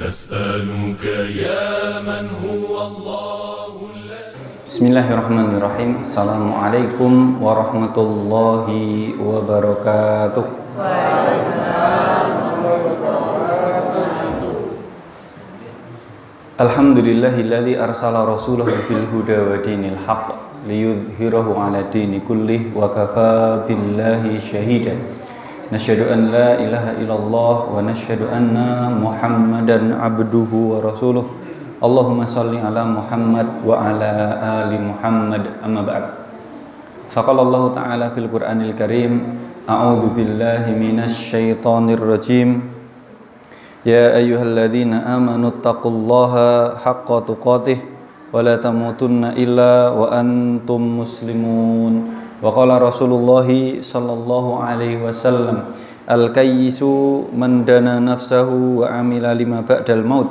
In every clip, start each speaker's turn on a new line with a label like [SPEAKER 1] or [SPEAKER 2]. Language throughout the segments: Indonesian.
[SPEAKER 1] نسألك يا من هو الله
[SPEAKER 2] Bismillahirrahmanirrahim. Assalamualaikum warahmatullahi wabarakatuh. Alhamdulillahilladzi arsala rasulahu bil huda wa dinil haqq liyudhhirahu 'ala dini kullih wa kafaa billahi shahida. Nasyhadu an la ilaha illallah wa nasyhadu anna Muhammadan abduhu wa rasuluh. Allahumma shalli ala Muhammad wa ala ali Muhammad, amma ba'd. Faqalallahu ta'ala fil Qur'anil Karim, a'udzu billahi minasy syaithanir rajim. Ya ayyuhalladzina amanu taqullaha haqqa tuqatih wa la tamutunna illa wa antum muslimun. Wa qala Rasulullah sallallahu alaihi wasallam, al-kayyisu man dana nafsahu wa amila lima ba'dal maut,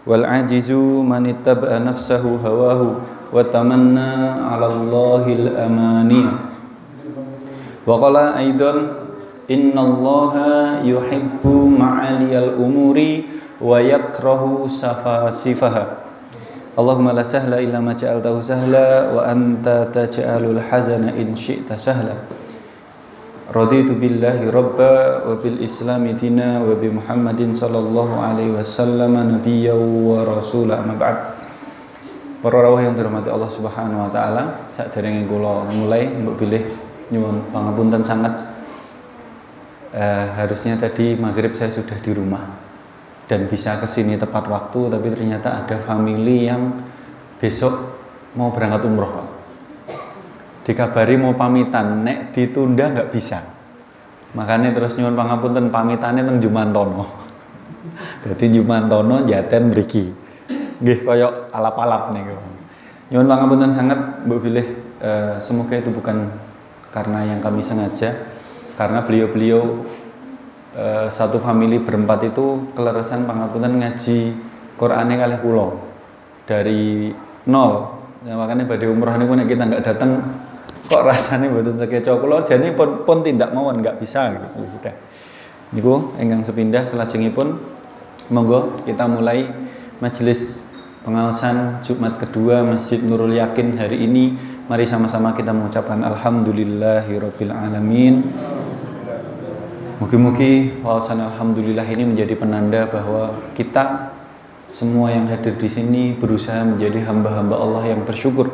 [SPEAKER 2] wal ajizu man ittaba'a nafsahu hawahu wa tamanna 'ala Allahil amani. Wa qala aidan, innallaha yuhibbu ma'aliyal umuri wa yakrahu safasifaha. Allahumma la sahla illa ma ja'altahu sahla wa anta taj'alul hazana in syi'ta sahla. Raditu billahi rabba wa bil islami dina wa bi Muhammadin sallallahu alaihi wasallam nabiyyan wa rasula, amma ba'd. Para rawuh yang dirahmati Allah Subhanahu wa taala, saderenge kula mulai mbok bilih nyuwun pangapunten sanget. Harusnya tadi maghrib saya sudah di rumah dan bisa kesini tepat waktu, tapi ternyata ada family yang besok mau berangkat umroh. Dikabari mau pamitan, nek ditunda nggak bisa. Makanya terus nyuwun pangapunten pamitannya teng Jumantono. Jadi Jumantono Jaten mriki. Nggih kaya alap-alap niku. Nyuwun pangapunten sangat mbok bilih, semoga itu bukan karena yang kami sengaja, karena beliau-beliau satu family berempat itu keleresan pangapunten ngaji Qur'ane kalih kula dari nol. Ya, makanya badhe umroh niku nek kita nggak datang kok rasanya mboten sekeco kula, jane pun tindak mawon nggak bisa gitu. Udah. Niku ingkang sepindah salajengipun monggo kita mulai majelis pengaosan Jumat kedua Masjid Nurul Yakin hari ini. Mari sama-sama kita mengucapkan alhamdulillahirabbil alamin. Mugi-mugi wawasan alhamdulillah ini menjadi penanda bahwa kita semua yang hadir di sini berusaha menjadi hamba-hamba Allah yang bersyukur.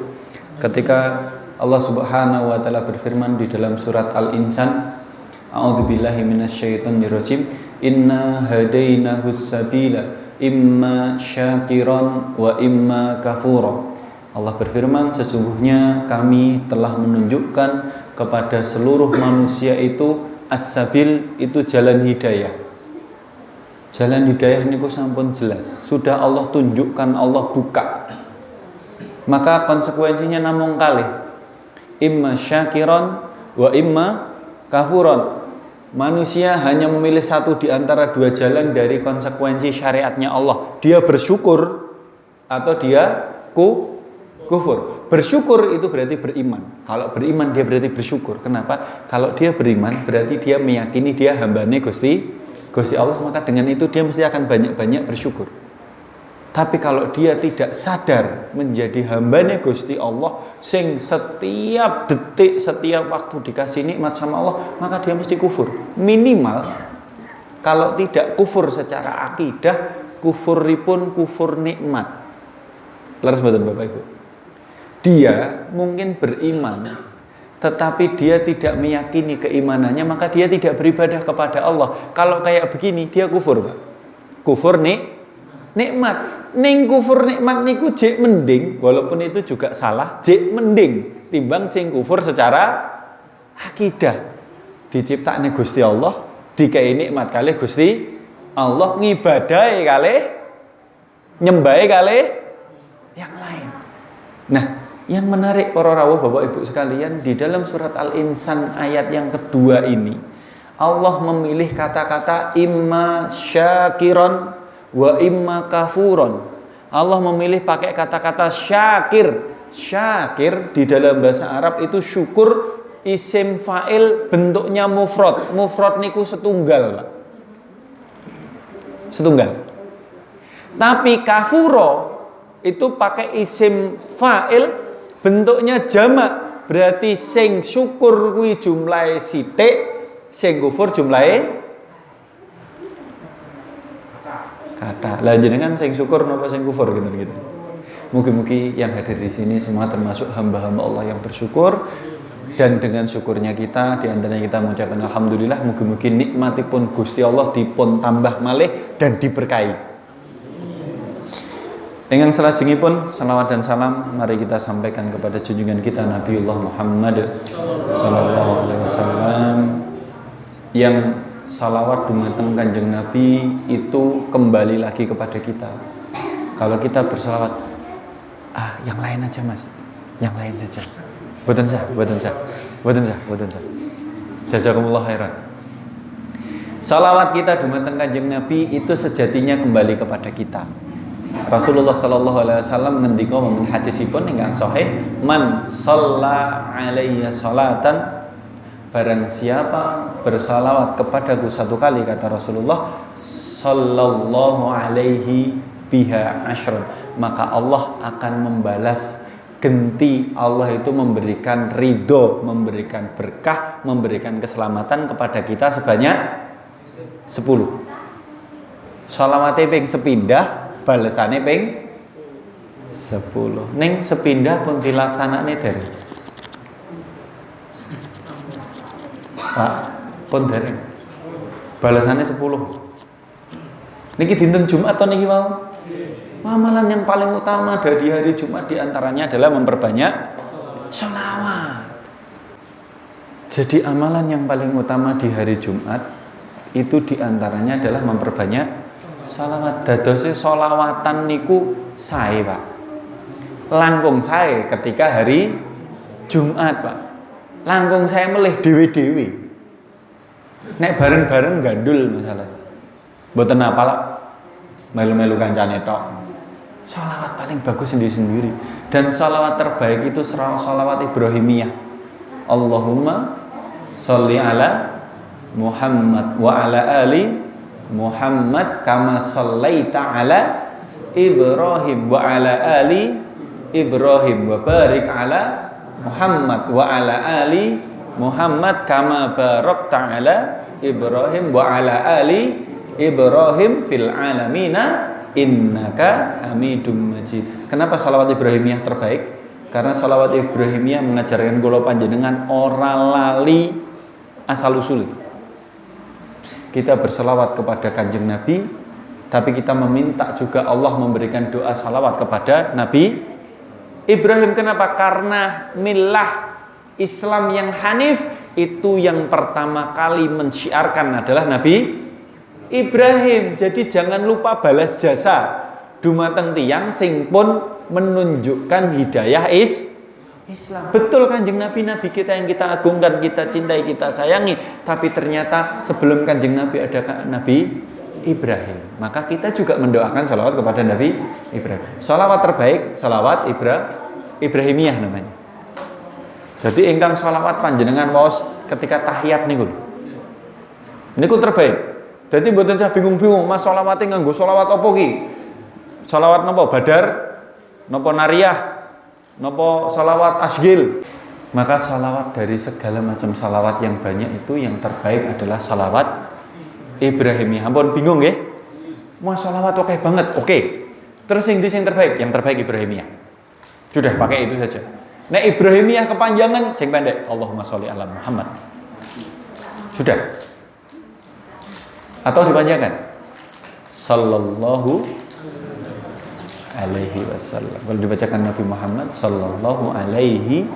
[SPEAKER 2] Ketika Allah Subhanahu wa taala berfirman di dalam surat Al-Insan, a'udzubillahi minasyaitonirrajim, inna hadainahus sabila imma syakiran wa imma kafura. Allah berfirman, sesungguhnya kami telah menunjukkan kepada seluruh manusia itu as-sabil, itu jalan hidayah. Jalan hidayah niku sampun jelas, sudah Allah tunjukkan, Allah buka. Maka konsekuensinya namung kalih, imma syakiran wa imma kafuran. Manusia hanya memilih satu di antara dua jalan dari konsekuensi syariatnya Allah. Dia bersyukur atau dia kufur. Bersyukur itu berarti beriman. Kalau beriman dia berarti bersyukur. Kenapa? Kalau dia beriman berarti dia meyakini dia hambane Gusti Allah, maka dengan itu dia mesti akan banyak-banyak bersyukur. Tapi kalau dia tidak sadar menjadi hambane Gusti Allah sing setiap detik, setiap waktu dikasih nikmat sama Allah, maka dia mesti kufur. Minimal kalau tidak kufur secara akidah, kufuripun kufur nikmat. Leres mboten Bapak Ibu? Dia mungkin beriman, tetapi dia tidak meyakini keimanannya, maka dia tidak beribadah kepada Allah. Kalau kayak begini, dia kufur, Pak. Kufur nikmat. Ning kufur nikmat niku jek mending, walaupun itu juga salah, jek mending timbang sing kufur secara akidah. Diciptakne Gusti Allah, dikai nikmat kalih Gusti Allah, ngibadahi kalih, nyembahi kalih yang lain. Nah, yang menarik para rawuh Bapak Ibu sekalian, di dalam surat Al-Insan ayat yang kedua ini Allah memilih kata-kata imma syakiran wa imma kafuron. Allah memilih pakai kata-kata syakir. Syakir di dalam bahasa Arab itu syukur, isim fa'il bentuknya mufrad. Mufrad niku setunggal, Pak. Setunggal. Tapi kafuro itu pakai isim fa'il, bentuknya jamak, berarti sing syukur kuwi jumlahe sithik, sing kufur jumlahe kata. Lah jenengan sing syukur napa sing kufur gitu. Mugi-mugi yang hadir di sini semua termasuk hamba-hamba Allah yang bersyukur, dan dengan syukurnya kita, di antaranya kita mengucapkan alhamdulillah, mugi-mugi nikmatipun Gusti Allah dipun tambah malih dan diberkahi. Dengan salajengipun salawat dan salam mari kita sampaikan kepada junjungan kita Nabiullah Muhammad sallallahu alaihi wasallam, yang salawat dumateng Kanjeng Nabi itu kembali lagi kepada kita. Kalau kita bersalawat, yang lain aja mas, yang lain saja. Boten sah. Jazakumullah khairan. Salawat kita dumateng Kanjeng Nabi itu sejatinya kembali kepada kita. Rasulullah sallallahu alaihi wasallam ngendika wonten hadisipun ingkang sahih, man shalla alayya salatan, barang siapa bersalawat kepadaku satu kali, kata Rasulullah, sallallahu alaihi biha asyran, maka Allah akan membalas genti. Allah itu memberikan ridho, memberikan berkah, memberikan keselamatan kepada kita sebanyak 10. Shalawate ping sepindah, balesane ping 10. Ning sepindah pun dilaksanane dereng. Pak, pun dereng. Balasannya 10. Niki dinten Jumat atau niki mau? Amalan yang paling utama dari hari Jumat diantaranya adalah memperbanyak sholawat. Jadi amalan yang paling utama di hari Jumat itu diantaranya adalah memperbanyak sholawat. Dadose sholawatan niku sae Pak, langkung sae ketika hari Jumat Pak. Langkung saya melih dewe-dewe. Nek bareng-bareng gandul masalah. Mboten apa lah, melu-melu kancane tok. Sholawat paling bagus sendiri-sendiri. Dan sholawat terbaik itu sholawat Ibrahimiyah. Allahumma sholli ala Muhammad wa ala ali Muhammad kama shallaita ala Ibrahim wa ala ali Ibrahim wa barik ala Muhammad wa ala ali Muhammad kama barakta ala Ibrahim wa ala ali Ibrahim fil alamina innaka hamidum majid. Kenapa salawat Ibrahimiyah terbaik? Karena salawat Ibrahimiyah mengajarkan kula panjenengan ora lali asal usul. Kita bersalawat kepada Kanjeng Nabi, tapi kita meminta juga Allah memberikan doa salawat kepada Nabi Ibrahim. Kenapa? Karena milah Islam yang hanif itu yang pertama kali mensyiarkan adalah Nabi Ibrahim. Jadi jangan lupa balas jasa dumateng tiyang sing pun menunjukkan hidayah Islam. Betul Kanjeng Nabi, Nabi kita yang kita agungkan, kita cintai, kita sayangi. Tapi ternyata sebelum Kanjeng Nabi ada Nabi Ibrahim. Maka kita juga mendoakan salawat kepada Nabi Ibrahim. Salawat terbaik, salawat Ibrahimiyah namanya. Jadi ingkang salawat panjenengan waos ketika tahiyat niku. Niku terbaik. Jadi mboten saya bingung-bingung, Mas salawate nganggo salawat apa ki? Salawat napa? Badar? Napa Nariyah? Napa salawat Asgil? Maka salawat dari segala macam salawat yang banyak itu yang terbaik adalah salawat Ibrahimiyah. Ampun bingung nggih? Mas salawat oke banget. Oke. Terus yang terbaik? Yang terbaik Ibrahimiyah. Sudah pakai itu saja. Nek Ibrahimiyah kepanjangan sing pendek, Allahumma sholli ala Muhammad. Sudah. Atau dipanjangkan sallallahu alaihi wasallam. Kalau dibacakan Nabi Muhammad sallallahu alaihi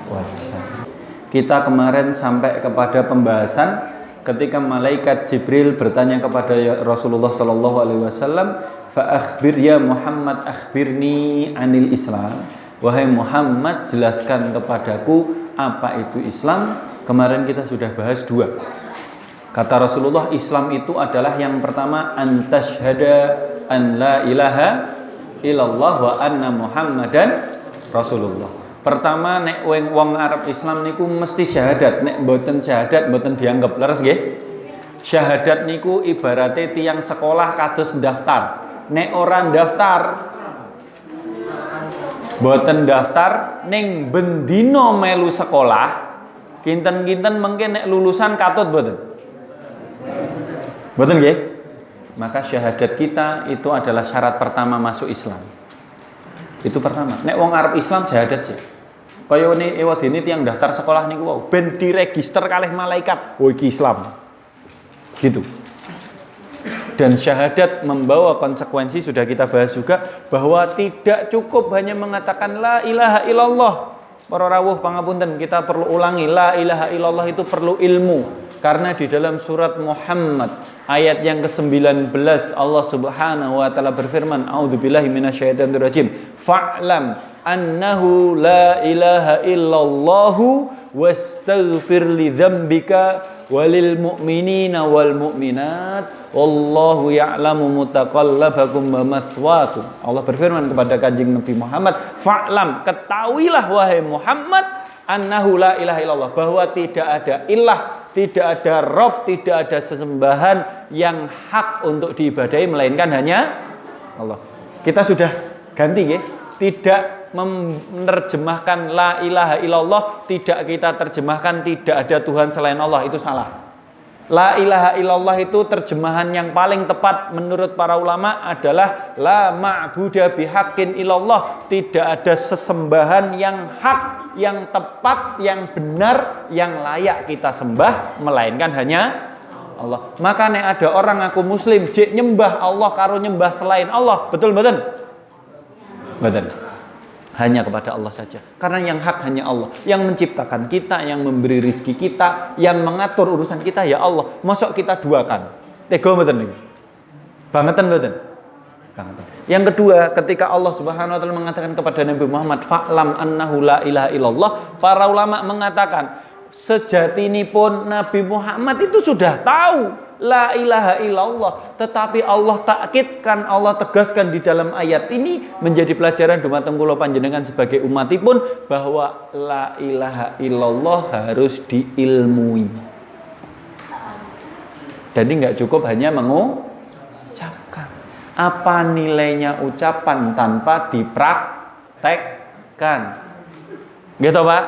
[SPEAKER 2] wasallam. Kita kemarin sampai kepada pembahasan ketika malaikat Jibril bertanya kepada Rasulullah sallallahu alaihi wasallam, fa akhbir ya Muhammad, akhbirni anil Islam. Wahai Muhammad, jelaskan kepadaku apa itu Islam. Kemarin kita sudah bahas 2. Kata Rasulullah, Islam itu adalah yang pertama antasyhada an la ilaha illallah wa anna Muhammadan Rasulullah. Pertama nek wong Arab Islam niku mesti syahadat. Nek mboten syahadat mboten dianggap leres nggih. Syahadat niku ibarate tiyang sekolah kados daftar. nek ora daftar boten daftar ning bendino melu sekolah kinten-kinten mungkin nek lulusan katut boten nggih. Maka syahadat kita itu adalah syarat pertama masuk Islam. Itu pertama. Nek wong arep Islam syahadat sih. Kaya ini ewadene tiyang daftar sekolah niku wau ben diregister kalih malaikat. Oh iki Islam. Gitu. Dan syahadat membawa konsekuensi, sudah kita bahas juga, bahwa tidak cukup hanya mengatakan la ilaha illallah. Para rawuh pangapunten, kita perlu ulangi, la ilaha illallah itu perlu ilmu. Karena di dalam surat Muhammad ayat yang ke-19 Allah Subhanahu wa taala berfirman, a'udzubillahi minasyaitonirrajim, fa'lam annahu la ilaha illallahu wastaghfir li dzambika walil mu'minina wal mu'minat wallahu ya'lamu mutaqallabakum wa mathwaakum. Allah berfirman kepada Kanjeng Nabi Muhammad, fa'lam, ketahuilah wahai Muhammad, annahu la ilaha illallah, bahwa tidak ada ilah, tidak ada rob, tidak ada sesembahan yang hak untuk diibadahi melainkan hanya Allah. Kita sudah ganti ya, tidak menerjemahkan la ilaha illallah, tidak kita terjemahkan tidak ada Tuhan selain Allah, itu salah. La ilaha illallah itu terjemahan yang paling tepat menurut para ulama adalah la ma'buda bihaqqin illallah, tidak ada sesembahan yang hak, yang tepat, yang benar, yang layak kita sembah melainkan hanya Allah. Maka nek ada orang aku muslim jek nyembah Allah karo nyembah selain Allah, betul mboten? Mboten. Hanya kepada Allah saja. Karena yang hak hanya Allah, yang menciptakan kita, yang memberi rizki kita, yang mengatur urusan kita ya Allah. Mosok kita duakan. Tega mboten niki? Bangetan mboten? Bangetan. Yang kedua, ketika Allah Subhanahu wa taala mengatakan kepada Nabi Muhammad, fa'lam annahu la ilaha illallah, para ulama mengatakan sejatinipun Nabi Muhammad itu sudah tahu la ilaha illallah, tetapi Allah takkidkan, Allah tegaskan di dalam ayat ini menjadi pelajaran dumateng kula panjenengan sebagai umatipun bahwa la ilaha illallah harus diilmui. Jadi nggak cukup hanya mengucapkan. Apa nilainya ucapan tanpa dipraktekkan? Gitu Pak?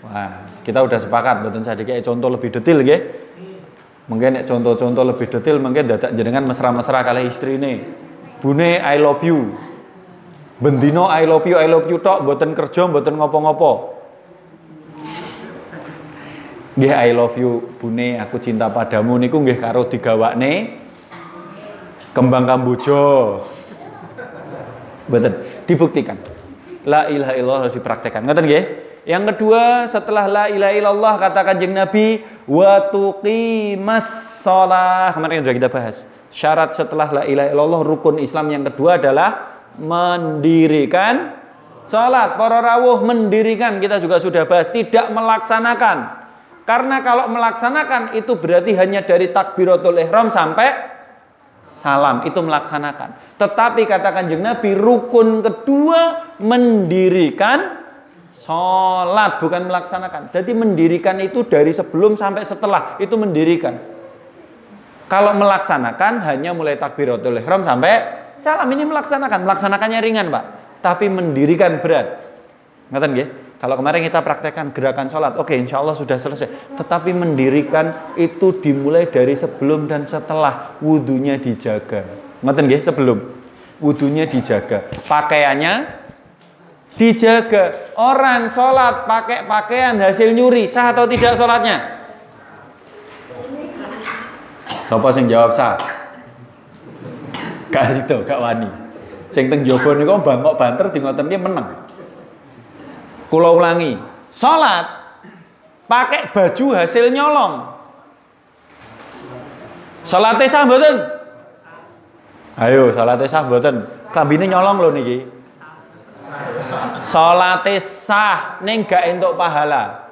[SPEAKER 2] Wah, kita udah sepakat, betul saja kayak contoh lebih detail nggih. Mungkin contoh-contoh lebih detail mungkin dadak jenengan mesra-mesra kali istrine. Bune I love you. Bendino I love you tok, mboten kerja, mboten ngopo-ngopo. Nggih I love you bune, aku cinta padamu niku nggih karo digawakne kembang kamboja. Mboten dibuktikan. La ilaha illallah harus dipraktekkan. Ngoten nggih? Yang kedua, setelah la ilaha illallah kata Kanjeng Nabi, wa tuqimas shalah. Kemarin sudah kita bahas. Syarat setelah la ilaha illallah, rukun Islam yang kedua adalah mendirikan salat. Para rawuh mendirikan, kita juga sudah bahas, tidak melaksanakan. Karena kalau melaksanakan itu berarti hanya dari takbiratul ihram sampai salam, itu melaksanakan. Tetapi kata Kanjeng Nabi, rukun kedua mendirikan sholat, bukan melaksanakan. Jadi mendirikan itu dari sebelum sampai setelah, itu mendirikan. Kalau melaksanakan hanya mulai takbiratul ihram sampai salam, ini melaksanakan. Melaksanakannya ringan Pak, tapi mendirikan berat. Ngerti nggih? Kalau kemarin kita praktekkan gerakan sholat, oke, insya Allah sudah selesai. Tetapi mendirikan itu dimulai dari sebelum dan setelah. Wudunya dijaga. Ngerti nggih? Sebelum wudunya dijaga, pakaiannya dijaga. Orang sholat pakai pakaian hasil nyuri, sah atau tidak sholatnya? Siapa sing jawab sah? Gak itu, gak wani. Sing teng jaba niku bangkok banter di ngoten ki meneng. Kula ulangi, sholat pakai baju hasil nyolong, sholatnya sah mboten? Ayo, sholatnya sah mboten? Klambine nyolong lho niki. Sholatnya sah, ning gak entuk pahala.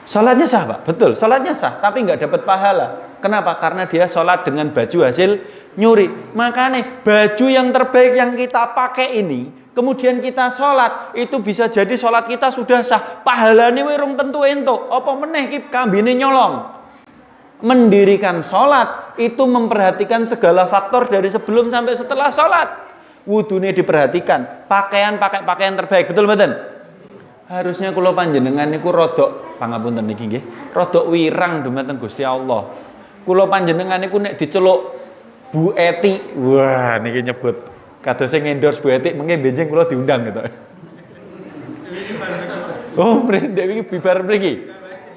[SPEAKER 2] Sholatnya sah Pak, betul, sholatnya sah, tapi gak dapat pahala. Kenapa? Karena dia sholat dengan baju hasil nyuri. Makanya baju yang terbaik yang kita pakai ini, kemudian kita sholat, itu bisa jadi sholat kita sudah sah, pahalanya wirung tentu entuk. Apa meneh ki kambine nyolong? Mendirikan sholat itu memperhatikan segala faktor dari sebelum sampai setelah sholat. Wudhunya diperhatikan, pakai pakaian terbaik, betul betul. Harusnya kula panjenengan niku rodok pangapunten niki nggih, rodok wirang dumateng Gusti Allah. Kula panjenengan niku nek diceluk Bu Eti, wah niki nyebut kados sing endorse Bu Eti, mengke benjing kula diundang gitu. Oh, ndek iki bibar mriki.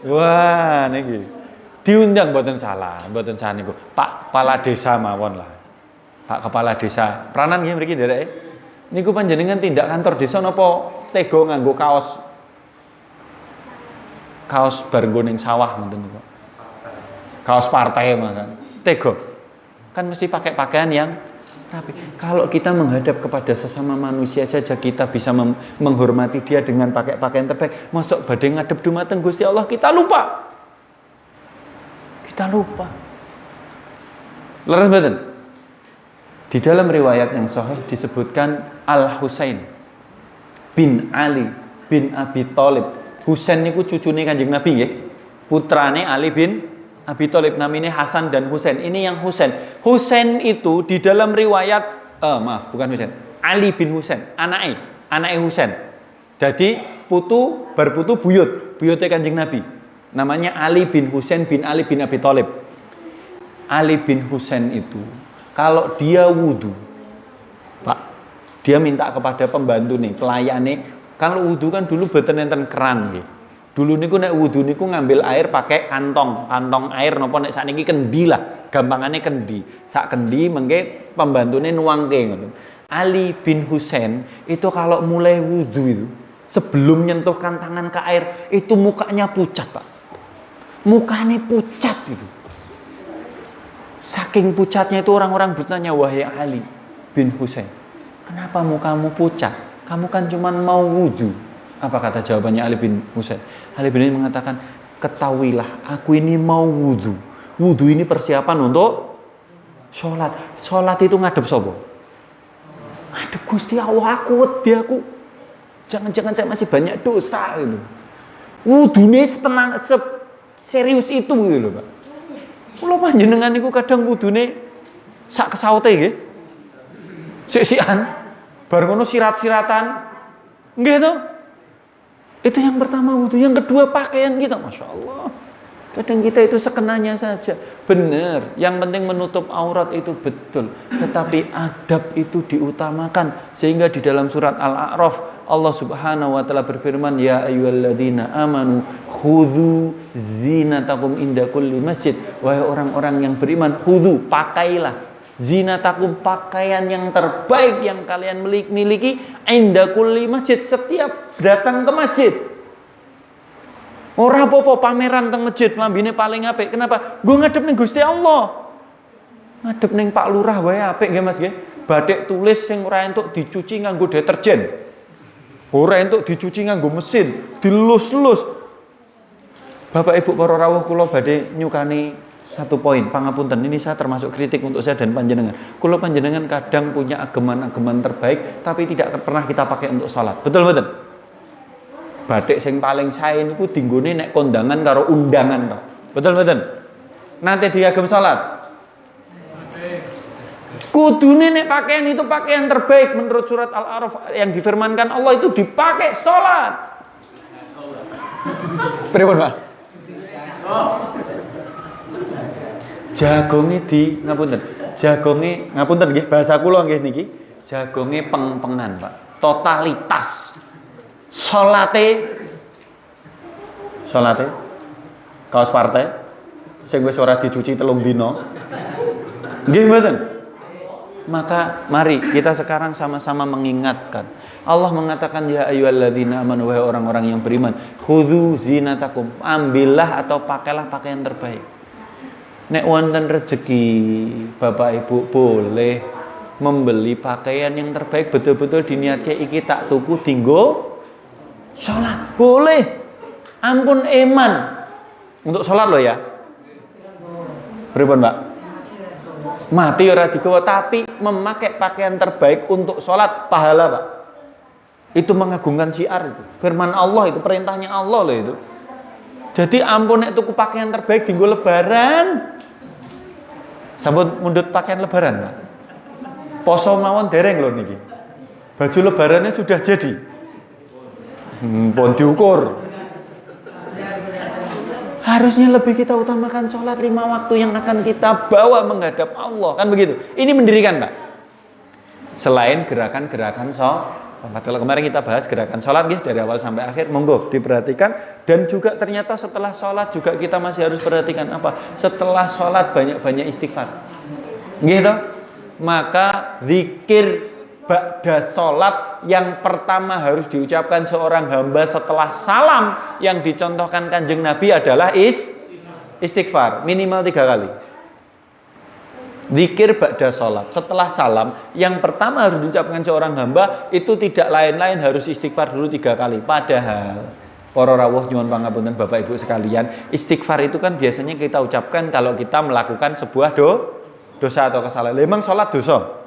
[SPEAKER 2] Wah niki. Diundang mboten salah niku. Pak Kepala Desa mawon lah. Pak Kepala Desa. Peranan nggih mriki ndereke. Niku panjenengan tindak kantor desa napa tega nganggo kaos barenggo ning sawah ngoten niku. Kaos partai mangkan. Tega. Kan mesti pakai pakaian yang rapi. Kalau kita menghadap kepada sesama manusia saja kita bisa menghormati dia dengan pakai pakaian terbaik. Mosok badhe ngadep dumateng Gusti Allah kita lupa. Leres mboten? Di dalam riwayat yang sahih disebutkan Al-Husain bin Ali bin Abi Thalib. Husain niku cucune Kanjeng Nabi nggih. Putrane Ali bin Abi Thalib, namanya Hasan dan Husain. Ini yang Husain. Husain itu di dalam riwayat bukan Husain. Ali bin Husain, anake Husain. Jadi berputu buyute Kanjeng Nabi. Namanya Ali bin Husain bin Ali bin Abi Thalib. Ali bin Husain itu kalau dia wudu, Pak, dia minta kepada pembantu nih, pelayane. Kalau wudu kan dulu boten enten keran nggih. Dulu niku nek wudu niku ngambil air pakai kantong air napa nek sakniki kendi lah, gampangane kendi. Sak kendi mengke pembantune nuangke ngoten. Ali bin Husain itu kalau mulai wudu itu sebelum nyentuhkan tangan ke air itu mukanya pucat, Pak. Mukanya pucat itu. Saking pucatnya itu orang-orang bertanya, wahai Ali bin Husain, kenapa mukamu pucat? Kamu kan cuma mau wudu. Apa kata jawabannya Ali bin Husain? Ali bin Husain mengatakan, ketahuilah aku ini mau wudu. Wudu ini persiapan untuk sholat. Sholat itu ngadep sobo. Ngadep Gusti Allah, aku wedi aku. Jangan-jangan saya masih banyak dosa gitu. Wudune serius itu gitu loh, Pak. Kula panjenengan niku kadang wudune sak kesaute nggih. Sik-sikan. Bar ngono sirat-siratan. Nggih to? Itu yang pertama wudu, yang kedua pakaian kita, Masya Allah. Kadang kita itu sekenanya saja. Benar, yang penting menutup aurat itu betul. Tetapi adab itu diutamakan. Sehingga di dalam surat Al-A'raf Allah Subhanahu wa taala berfirman, ya ayyuhalladzina amanu khudzu zinatakum inda kulli masjid. Wahai orang-orang yang beriman, khudzu, pakailah zinatakum, pakaian yang terbaik yang kalian miliki inda kulli masjid, setiap datang ke masjid. Ora apa-apa pameran teng masjid lambine paling apik. Kenapa? Nggo ngadep ning Gusti Allah. Ngadep ning Pak Lurah wae apik nggih Mas nggih. Batik tulis sing ora entuk dicuci nganggo deterjen. Ora entuk dicuci nganggo mesin, dilus-lus. Bapak Ibu para rawuh, kula badhe nyukani satu poin, pangapunten, ini saya termasuk kritik untuk saya dan panjenengan. Kula panjenengan kadang punya ageman-ageman terbaik tapi tidak pernah kita pakai untuk sholat. Betul betul. Batik sing paling sae niku dinggone nek kondangan karo undangan to. Betul betul. Nanti diagem sholat. Kudune nek pakaian itu pakaian terbaik menurut surat Al-A'raf yang difirmankan Allah itu dipakai sholat. Pripun, Pak? Jagonge di ngapunten. Jagonge ngapunten nggih bahasa kula nggih niki. Jagonge peng-pengan, Pak. Totalitas. Salate kaos partai sing wis ora dicuci 3 dina. Nggih mboten? Maka mari kita sekarang sama-sama mengingatkan. Allah mengatakan ya ayyuhalladzina amanu, wahai orang-orang yang beriman, khudzu zinatakum, ambillah atau pakailah pakaian terbaik. Nek wonten rezeki, Bapak Ibu boleh membeli pakaian yang terbaik, betul-betul diniatke iki tak tuku dinggo salat. Boleh. Ampun eman. Untuk salat loh ya. Pripun, Pak? Mati ora digawa, tapi memakai pakaian terbaik untuk sholat pahala, Pak. Itu mengagungkan syiar itu. Firman Allah itu, perintahnya Allah loh itu. Jadi ampun nek tuku pakaian terbaik dinggo lebaran. Sampun mundhut pakaian lebaran, Pak. Poso mawon dereng lho niki. Baju lebarannya sudah jadi. Pun diukur. Harusnya lebih kita utamakan sholat 5 waktu yang akan kita bawa menghadap Allah, kan begitu. Ini mendirikan, Pak. Selain gerakan-gerakan sholat. Kalau kemarin kita bahas gerakan sholat dari awal sampai akhir, monggo diperhatikan. Dan juga ternyata setelah sholat juga kita masih harus perhatikan apa? Setelah sholat banyak-banyak istighfar. Gitu. Maka zikir ba'da sholat yang pertama harus diucapkan seorang hamba setelah salam yang dicontohkan Kanjeng Nabi adalah istighfar minimal 3 kali. Zikir ba'da sholat setelah salam yang pertama harus diucapkan seorang hamba itu tidak lain-lain harus istighfar dulu 3 kali. Padahal para rawuh nyuwun pangapunten Bapak Ibu sekalian, istighfar itu kan biasanya kita ucapkan kalau kita melakukan sebuah dosa atau kesalahan. Memang sholat dosa?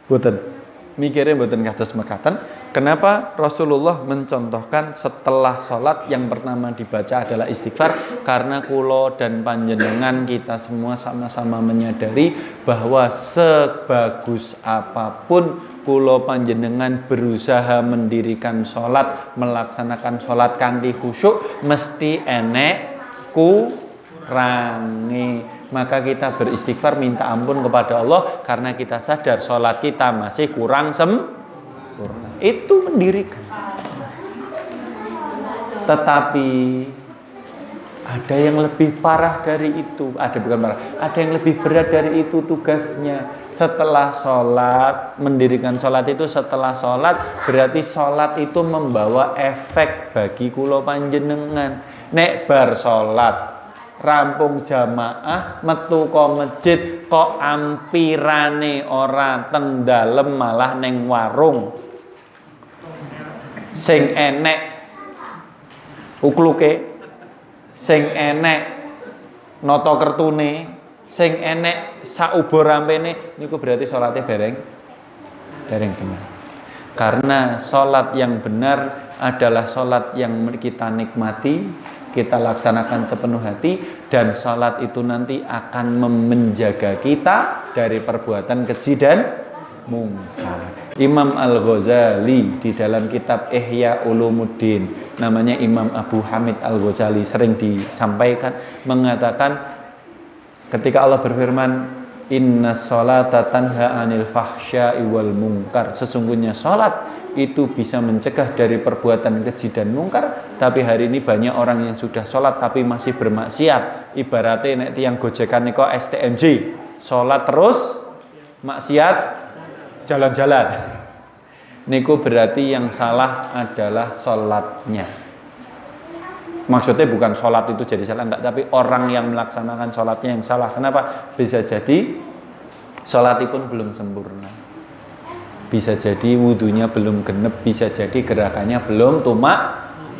[SPEAKER 2] Boten. Mikirnya mboten kados mekaten. Kenapa Rasulullah mencontohkan setelah sholat yang pertama dibaca adalah istighfar? Karena kulo dan panjenengan kita semua sama-sama menyadari bahwa sebagus apapun kulo panjenengan berusaha mendirikan sholat, melaksanakan sholat kanthi khusyuk, mesti enek kurangi. Maka kita beristighfar minta ampun kepada Allah karena kita sadar sholat kita masih kurang sempurna. Itu mendirikan. Tetapi ada yang lebih parah dari itu. Ada yang lebih berat dari itu tugasnya. Setelah sholat, mendirikan sholat itu setelah sholat, berarti sholat itu membawa efek bagi kulo panjenengan. Nek bar sholat rampung jamaah metu kok masjid kok ampirane ora teng dalem malah neng warung sing enek ukluke sing enek nata kertune sing enek saubur rampene niku berarti salate dereng bener. Karena salat yang benar adalah salat yang kita nikmati, kita laksanakan sepenuh hati, dan salat itu nanti akan menjaga kita dari perbuatan keji dan mungkar. Imam Al-Ghazali di dalam kitab Ihya Ulumuddin, namanya Imam Abu Hamid Al-Ghazali, sering disampaikan mengatakan ketika Allah berfirman inna sholata tanha anil fahsya'i wal munkar, sesungguhnya salat itu bisa mencegah dari perbuatan keji dan mungkar. Tapi hari ini banyak orang yang sudah sholat tapi masih bermaksiat. Ibaratnya nek tiyang gojekan niko STMJ, sholat terus maksiat jalan-jalan. Niku berarti yang salah adalah sholatnya. Maksudnya bukan sholat itu jadi salah, enggak, tapi orang yang melaksanakan sholatnya yang salah. Kenapa? Bisa jadi sholatipun belum sempurna, bisa jadi wudhunya belum genep, bisa jadi gerakannya belum tumak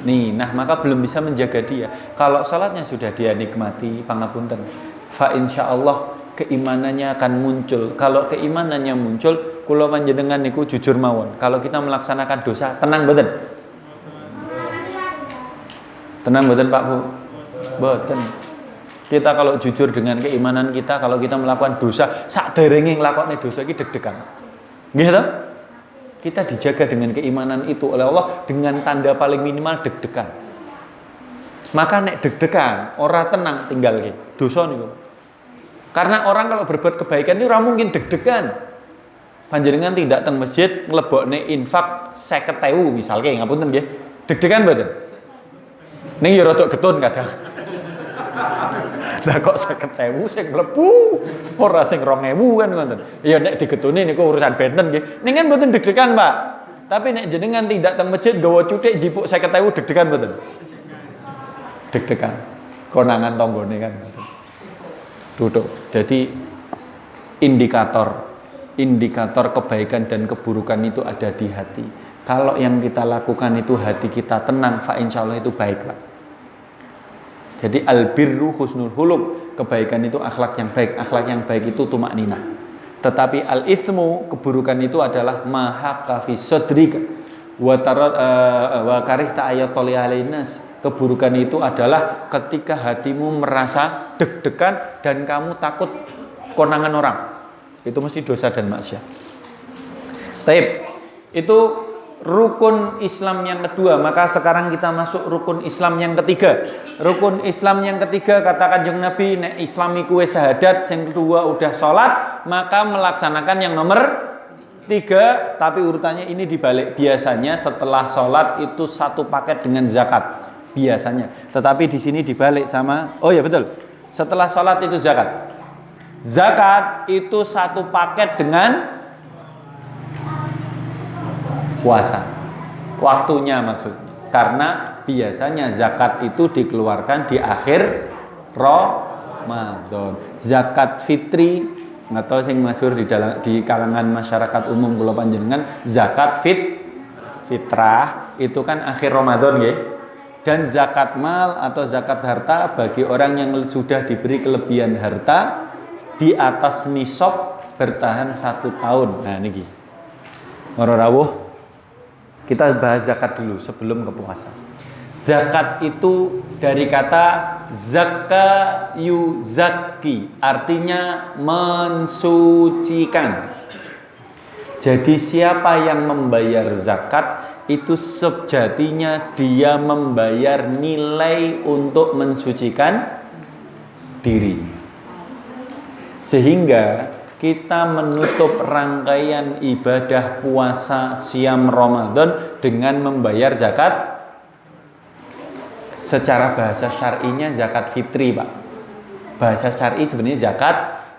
[SPEAKER 2] nih, nah maka belum bisa menjaga dia. Kalau sholatnya sudah dia nikmati, pangapunten, fa insyaallah keimanannya akan muncul. Kalau keimanannya muncul, kula panjenengan niku jujur mawon, kalau kita melaksanakan dosa tenang mboten? Tenang mboten Pak Bu? Mboten. Kita kalau jujur dengan keimanan kita, kalau kita melakukan dosa, saderenge nglakokne dosa iki deg-degan. Nggih ta? Kita dijaga dengan keimanan itu oleh Allah dengan tanda paling minimal deg-degan. Maka nek deg-degan, ora tenang tinggal ki dosa niku. Karena orang kalau berbuat kebaikan itu ora mungkin deg-degan. Panjenengan tidak teng masjid nglebokne infak 50.000 misalnya, ngapunten nggih. Deg-degan mboten? Ning ya rada getun kadang. Lah kok 50.000 sing mlebu ora sing 2.000 kan ngoten. Ya nek digetune niku urusan benten nggih. Ning kan mboten deg-degan, Pak. Tapi nek jenengan tidak teng masjid nggawa cuthik jipuk 50.000 deg-degan mboten? Deg-degan. Konangan tanggane kan. Duduk. Jadi indikator kebaikan dan keburukan itu ada di hati. Kalau yang kita lakukan itu hati kita tenang, fa insyaallah itu baik, Pak. Jadi albirru husnul huluk, kebaikan itu akhlak yang baik. Akhlak yang baik itu tumakninah. Tetapi al-itsmu, keburukan itu adalah maha kafi sodrika wa karihta ayatoli alainas, Keburukan itu adalah ketika hatimu merasa deg-degan dan kamu takut konangan orang. Itu mesti dosa dan maksiat. Taib. Itu rukun Islam yang kedua. Maka sekarang kita masuk rukun Islam yang ketiga. Rukun Islam yang ketiga kata Kanjeng Nabi, nek islamiku wis syahadat, yang kedua udah sholat, maka melaksanakan yang nomor 3, tapi urutannya ini dibalik. Biasanya setelah sholat itu satu paket dengan zakat. Biasanya. Tetapi di sini dibalik sama, oh ya betul. Setelah sholat itu zakat. Zakat itu satu paket dengan puasa. Waktunya maksudnya. Karena biasanya zakat itu dikeluarkan di akhir Ramadan. Zakat fitri atau sing masyhur di kalangan masyarakat umum kula panjenengan zakat fitrah itu kan akhir Ramadan nggih. Dan zakat mal atau zakat harta bagi orang yang sudah diberi kelebihan harta di atas nisab bertahan 1 tahun. Nah niki. Ora rawuh. Kita bahas zakat dulu sebelum ke puasa. Zakat itu dari kata zakka yuzakki, artinya mensucikan. Jadi siapa yang membayar zakat itu sejatinya dia membayar nilai untuk mensucikan diri. Sehingga kita menutup rangkaian ibadah puasa siam Ramadan dengan membayar zakat. Secara bahasa syar'inya zakat fitri, Pak. Bahasa syar'i sebenarnya zakat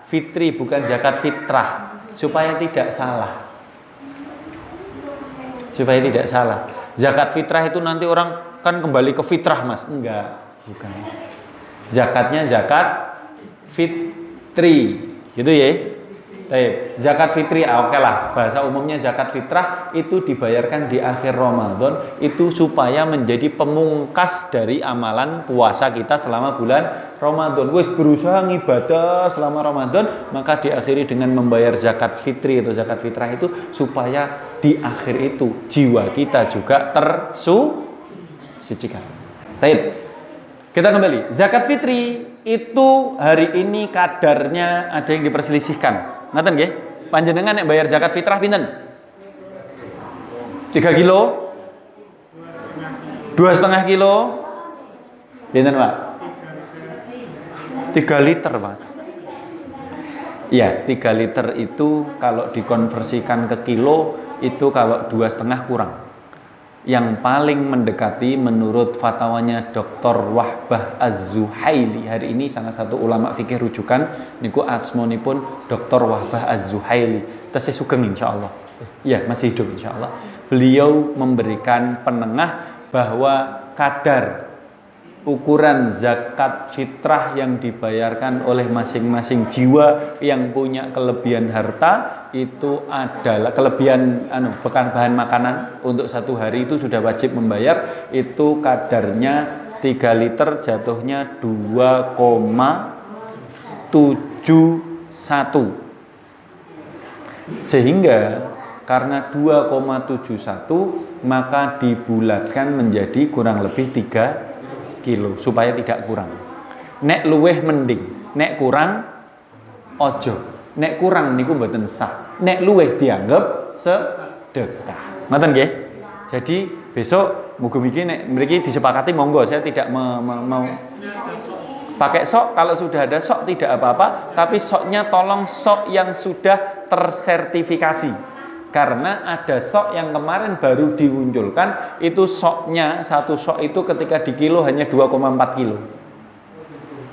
[SPEAKER 2] fitri, bukan zakat fitrah, supaya tidak salah. Supaya tidak salah. Zakat fitrah itu nanti orang kan kembali ke fitrah, Mas. Enggak, bukan. Zakatnya zakat fitri. Gitu ya. Zakat fitri, oke lah, bahasa umumnya zakat fitrah itu dibayarkan di akhir Ramadan, itu supaya menjadi pemungkas dari amalan puasa kita selama bulan Ramadan. Wis berusaha ngibadah selama Ramadan, maka diakhiri dengan membayar zakat fitri atau zakat fitrah itu supaya di akhir itu jiwa kita juga tersucikan. Baik. Kita kembali. Zakat fitri itu hari ini kadarnya ada yang diperselisihkan. Ngaten nggih? Panjenengan nek bayar zakat fitrah pinten? 3 kilo? 2,5 kilo? Pinten, Pak? 3 liter, Mas. Iya, 3 liter itu kalau dikonversikan ke kilo itu kalau 2,5 kurang. Yang paling mendekati menurut fatwanya Dr. Wahbah Az-Zuhaili, hari ini salah satu ulama fikih rujukan niku asmonipun Dr. Wahbah Az-Zuhaili. Tesih sugeng insyaallah. Iya, masih hidup insyaallah. Beliau memberikan penengah bahwa kadar ukuran zakat fitrah yang dibayarkan oleh masing-masing jiwa yang punya kelebihan harta itu adalah kelebihan bahan makanan untuk 1 hari itu sudah wajib membayar, itu kadarnya 3 liter jatuhnya 2,71. Sehingga karena 2,71 maka dibulatkan menjadi kurang lebih 3 kilo supaya tidak kurang. Nek luweh mending, nek kurang ojo. Nek kurang niku mboten sah. Nek luweh dianggap sedekah. Ngoten nggih? Jadi besok mugi-mugi nek mriki disepakati monggo, saya tidak mau pakai sok. Kalau sudah ada sok tidak apa-apa, tapi soknya tolong sok yang sudah tersertifikasi. Karena ada sok yang kemarin baru dimunculkan, itu soknya, satu sok itu ketika di kilo hanya 2,4 kilo.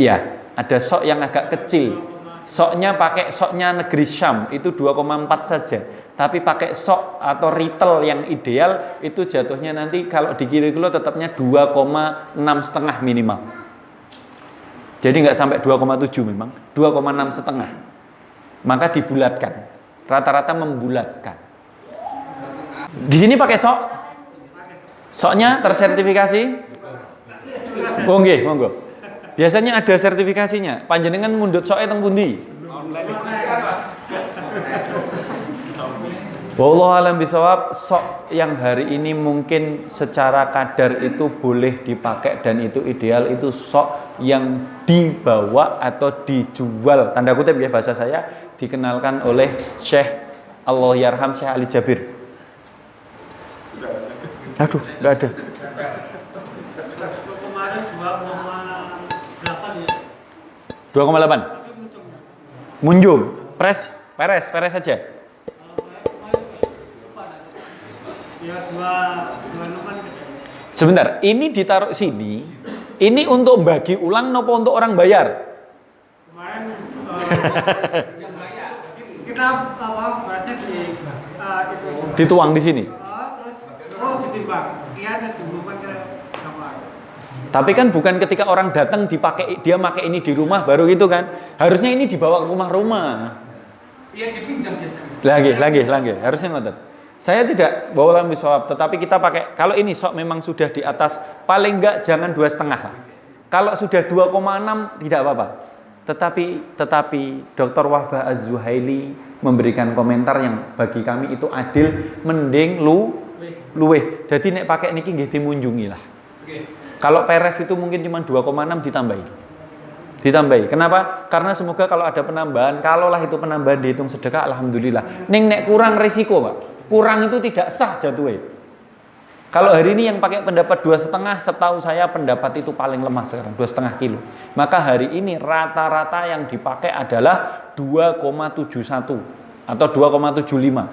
[SPEAKER 2] Ya, ada sok yang agak kecil. Soknya pakai soknya negeri Syam, itu 2,4 saja. Tapi pakai sok atau retail yang ideal, itu jatuhnya nanti kalau di kilo tetapnya 2,6,5 minimal. Jadi nggak sampai 2,7 memang, 2,6,5. Maka dibulatkan, rata-rata membulatkan. Di sini pakai sok. Soknya tersertifikasi? Oh nggih, monggo. Biasanya ada sertifikasinya. Panjenengan mundut soknya teng pundi? Wallahu alam bisawab. Sok yang hari ini mungkin secara kadar itu boleh dipakai dan itu ideal, itu sok yang dibawa atau dijual, tanda kutip ya bahasa saya, dikenalkan oleh Syekh Allahyarham Syekh Ali Jabir. Aduh, nggak ada.
[SPEAKER 3] Kemarin 2,8 ya.
[SPEAKER 2] 2,8. Munjung, peres saja.
[SPEAKER 3] Ya 2,8.
[SPEAKER 2] Sebentar, ini ditaruh sini. Ini untuk bagi ulang nopo untuk orang bayar?
[SPEAKER 3] Kemarin kita baca di itu.
[SPEAKER 2] Dituang di sini.
[SPEAKER 3] Terus ditimbang. Sekian dihubungkan ke kamar.
[SPEAKER 2] Tapi kan bukan ketika orang datang dipakai, dia pakai ini di rumah baru gitu kan. Harusnya ini dibawa ke rumah-rumah.
[SPEAKER 3] Iya dipinjam biasanya.
[SPEAKER 2] Lagi. Harusnya ngotot. Saya tidak bawa lambi soab, tetapi kita pakai. Kalau ini sok memang sudah di atas, paling enggak jangan 2,5 lah. Kalau sudah 2,6 tidak apa-apa. Tetapi Dr. Wahbah Az-Zuhaili memberikan komentar yang bagi kami itu adil, mending luweh. Jadi nek pakai niki nggih dimunjungi lah. Kalau peres itu mungkin cuma 2,6 ditambahi. Kenapa? Karena semoga kalau ada penambahan, kalaulah itu penambahan dihitung sedekah, alhamdulillah. Nek kurang resiko, Pak. Kurang itu tidak sah jatuhnya. Kalau hari ini yang pakai pendapat 2,5, setahu saya pendapat itu paling lemah sekarang, 2,5 kilo. Maka hari ini rata-rata yang dipakai adalah 2,71 atau 2,75.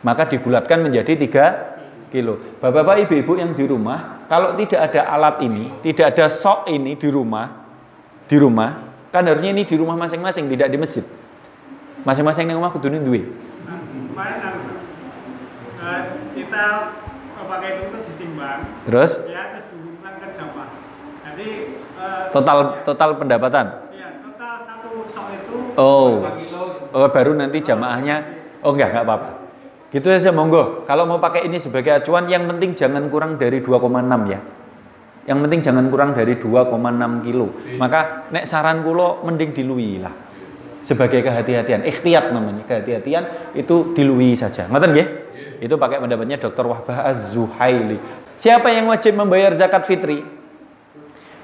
[SPEAKER 2] Maka dibulatkan menjadi 3 kilo. Bapak-bapak, ibu-ibu yang di rumah, kalau tidak ada alat ini, tidak ada sok ini di rumah, kan harusnya ini di rumah masing-masing, tidak di masjid. Masing-masing yang rumah kudunin duwe.
[SPEAKER 3] Kemarin kita pakai itu ditimbang.
[SPEAKER 2] Terus?
[SPEAKER 3] Ya, terus dihubungkan ke jamaah. Jadi
[SPEAKER 2] total pendapatan.
[SPEAKER 3] ya, total satu sok itu
[SPEAKER 2] Baru nanti jamaahnya. Enggak apa-apa. Gitu aja monggo. Kalau mau pakai ini sebagai acuan, yang penting jangan kurang dari 2,6 ya. Yang penting jangan kurang dari 2,6 kilo. Maka nek saran kula mending dilui lah. Sebagai kehati-hatian, ikhtiyat namanya. Kehati-hatian itu dilui saja. Ngoten nggih? Itu pakai pendapatnya Dr. Wahbah Az-Zuhaili. Siapa yang wajib membayar zakat fitri?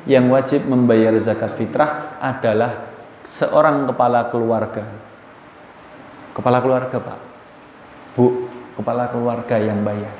[SPEAKER 2] Yang wajib membayar zakat fitrah adalah seorang kepala keluarga. Kepala keluarga, Pak. Bu, kepala keluarga yang bayar.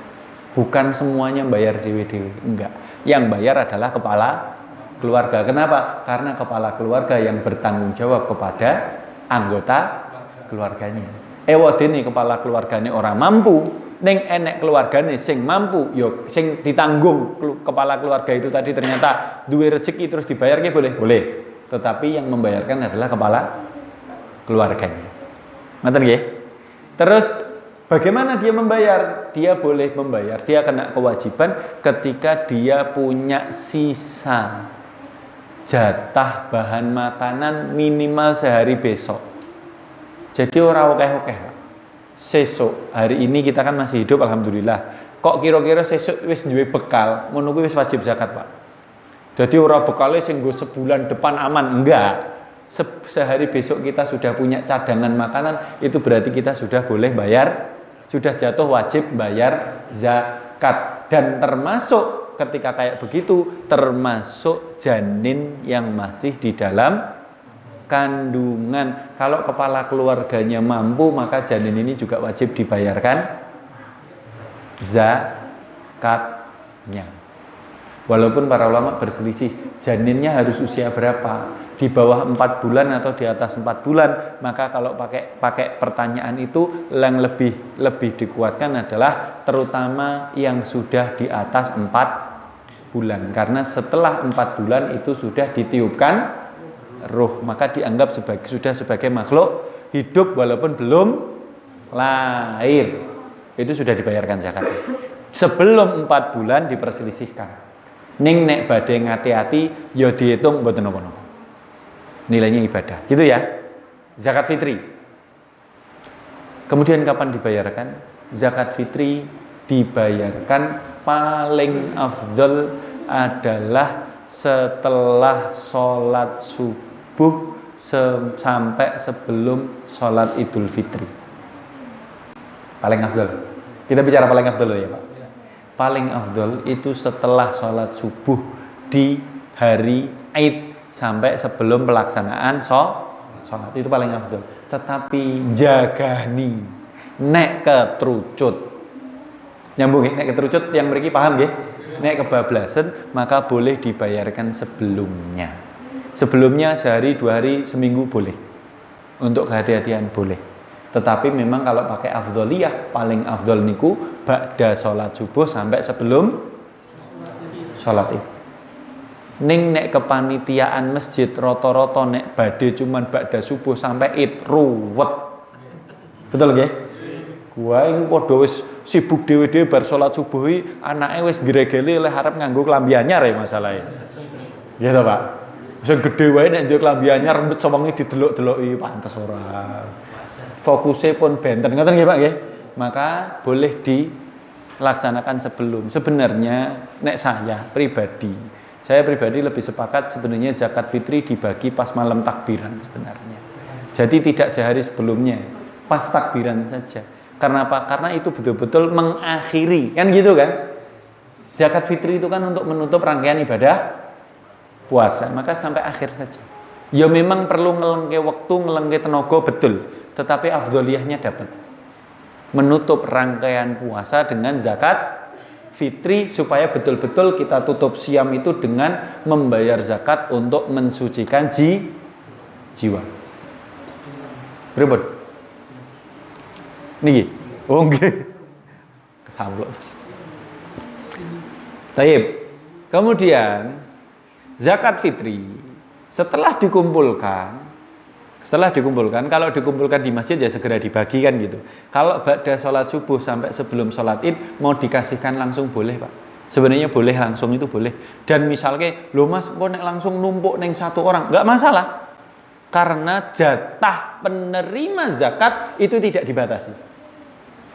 [SPEAKER 2] Bukan semuanya bayar dewe-dewe, enggak. Yang bayar adalah kepala keluarga. Kenapa? Karena kepala keluarga yang bertanggung jawab kepada anggota keluarganya. Wadene kepala keluargane orang mampu, ning enek keluargane sing mampu, yo sing ditanggung kepala keluarga itu tadi ternyata duwe rezeki terus dibayarnya boleh. Tetapi yang membayarkan adalah kepala keluarganya. Ngoten nggih? Terus bagaimana dia membayar? Dia boleh membayar, dia kena kewajiban ketika dia punya sisa jatah bahan makanan minimal sehari besok. Jadi orang okeh-okeh. Sesuk hari ini kita kan masih hidup alhamdulillah. Kok kira-kira sesuk wis duwe bekal, ngono kuwi wis wajib zakat, Pak. Jadi ora bekale sing nggo sebulan depan aman, enggak. Sehari besok kita sudah punya cadangan makanan, itu berarti kita sudah boleh bayar, sudah jatuh wajib bayar zakat. Dan termasuk ketika kayak begitu, termasuk janin yang masih di dalam kandungan. Kalau kepala keluarganya mampu, maka janin ini juga wajib dibayarkan zakatnya. Walaupun para ulama berselisih, janinnya harus usia berapa? Di bawah 4 bulan atau di atas 4 bulan. Maka kalau pakai pertanyaan itu yang lebih dikuatkan adalah terutama yang sudah di atas 4 bulan. Karena setelah 4 bulan itu sudah ditiupkan ruh, maka dianggap sudah sebagai makhluk hidup walaupun belum lahir. Itu sudah dibayarkan zakat. Sebelum 4 bulan diperselisihkan. Ning nek badhe ngati-ati ya dihitung mboten napa-napa. Nilainya ibadah. Gitu ya. Zakat fitri. Kemudian kapan dibayarkan? Zakat fitri dibayarkan paling afdol adalah setelah sholat subuh sampai sebelum sholat Idul Fitri. Paling afdol. Kita bicara paling afdol ya Pak. Paling afdol itu setelah sholat subuh di hari Id sampai sebelum pelaksanaan sholat itu paling afdol. Tetapi jagani nek ketrucut. Nyambung ya, nek ketrucut yang mriki paham nggih? Nek kebablasan maka boleh dibayarkan sebelumnya. Sebelumnya sehari, 2 hari, seminggu boleh. Untuk kehati-hatian boleh. Tetapi memang kalau pakai afdoliyah paling afdol niku ba'da sholat subuh sampai sebelum sholat Id. Ning nek kepanitiaan masjid rata-rata nek badhe cuman ba'da subuh sampai Id ruwet. Betul nggih? Gua iki padha wis sibuk dhewe-dhewe bar salat subuh iki anake wis gregele oleh arep nganggo klambi anyar ya masalahe. Ya toh, Pak. Sing gedhe wae nek duwe klambi anyar rembet sewengi didelok-deloki pantes ora. Fokusnya pun benten, ngoten nggih Pak nggih. Maka boleh dilaksanakan sebelum. Sebenarnya nek saya pribadi lebih sepakat sebenarnya zakat fitri dibagi pas malam takbiran sebenarnya. Jadi tidak sehari sebelumnya, pas takbiran saja. Karena apa? Karena itu betul-betul mengakhiri, kan gitu kan? Zakat fitri itu kan untuk menutup rangkaian ibadah puasa, maka sampai akhir saja. Ya memang perlu ngelengke waktu, ngelengke tenaga betul, tetapi afdoliyahnya dapat menutup rangkaian puasa dengan zakat fitri supaya betul-betul kita tutup siam itu dengan membayar zakat untuk mensucikan jiwa. Berapa? Niki. Oh nggih. Kesamplok. Taib. Kemudian zakat fitri setelah dikumpulkan, kalau dikumpulkan di masjid ya segera dibagikan gitu. Kalau ba'da sholat subuh sampai sebelum sholat Id mau dikasihkan langsung boleh Pak. Sebenarnya boleh langsung itu boleh. Dan misalnya, lo mas kok nek langsung numpuk neng satu orang, nggak masalah. Karena jatah penerima zakat itu tidak dibatasi.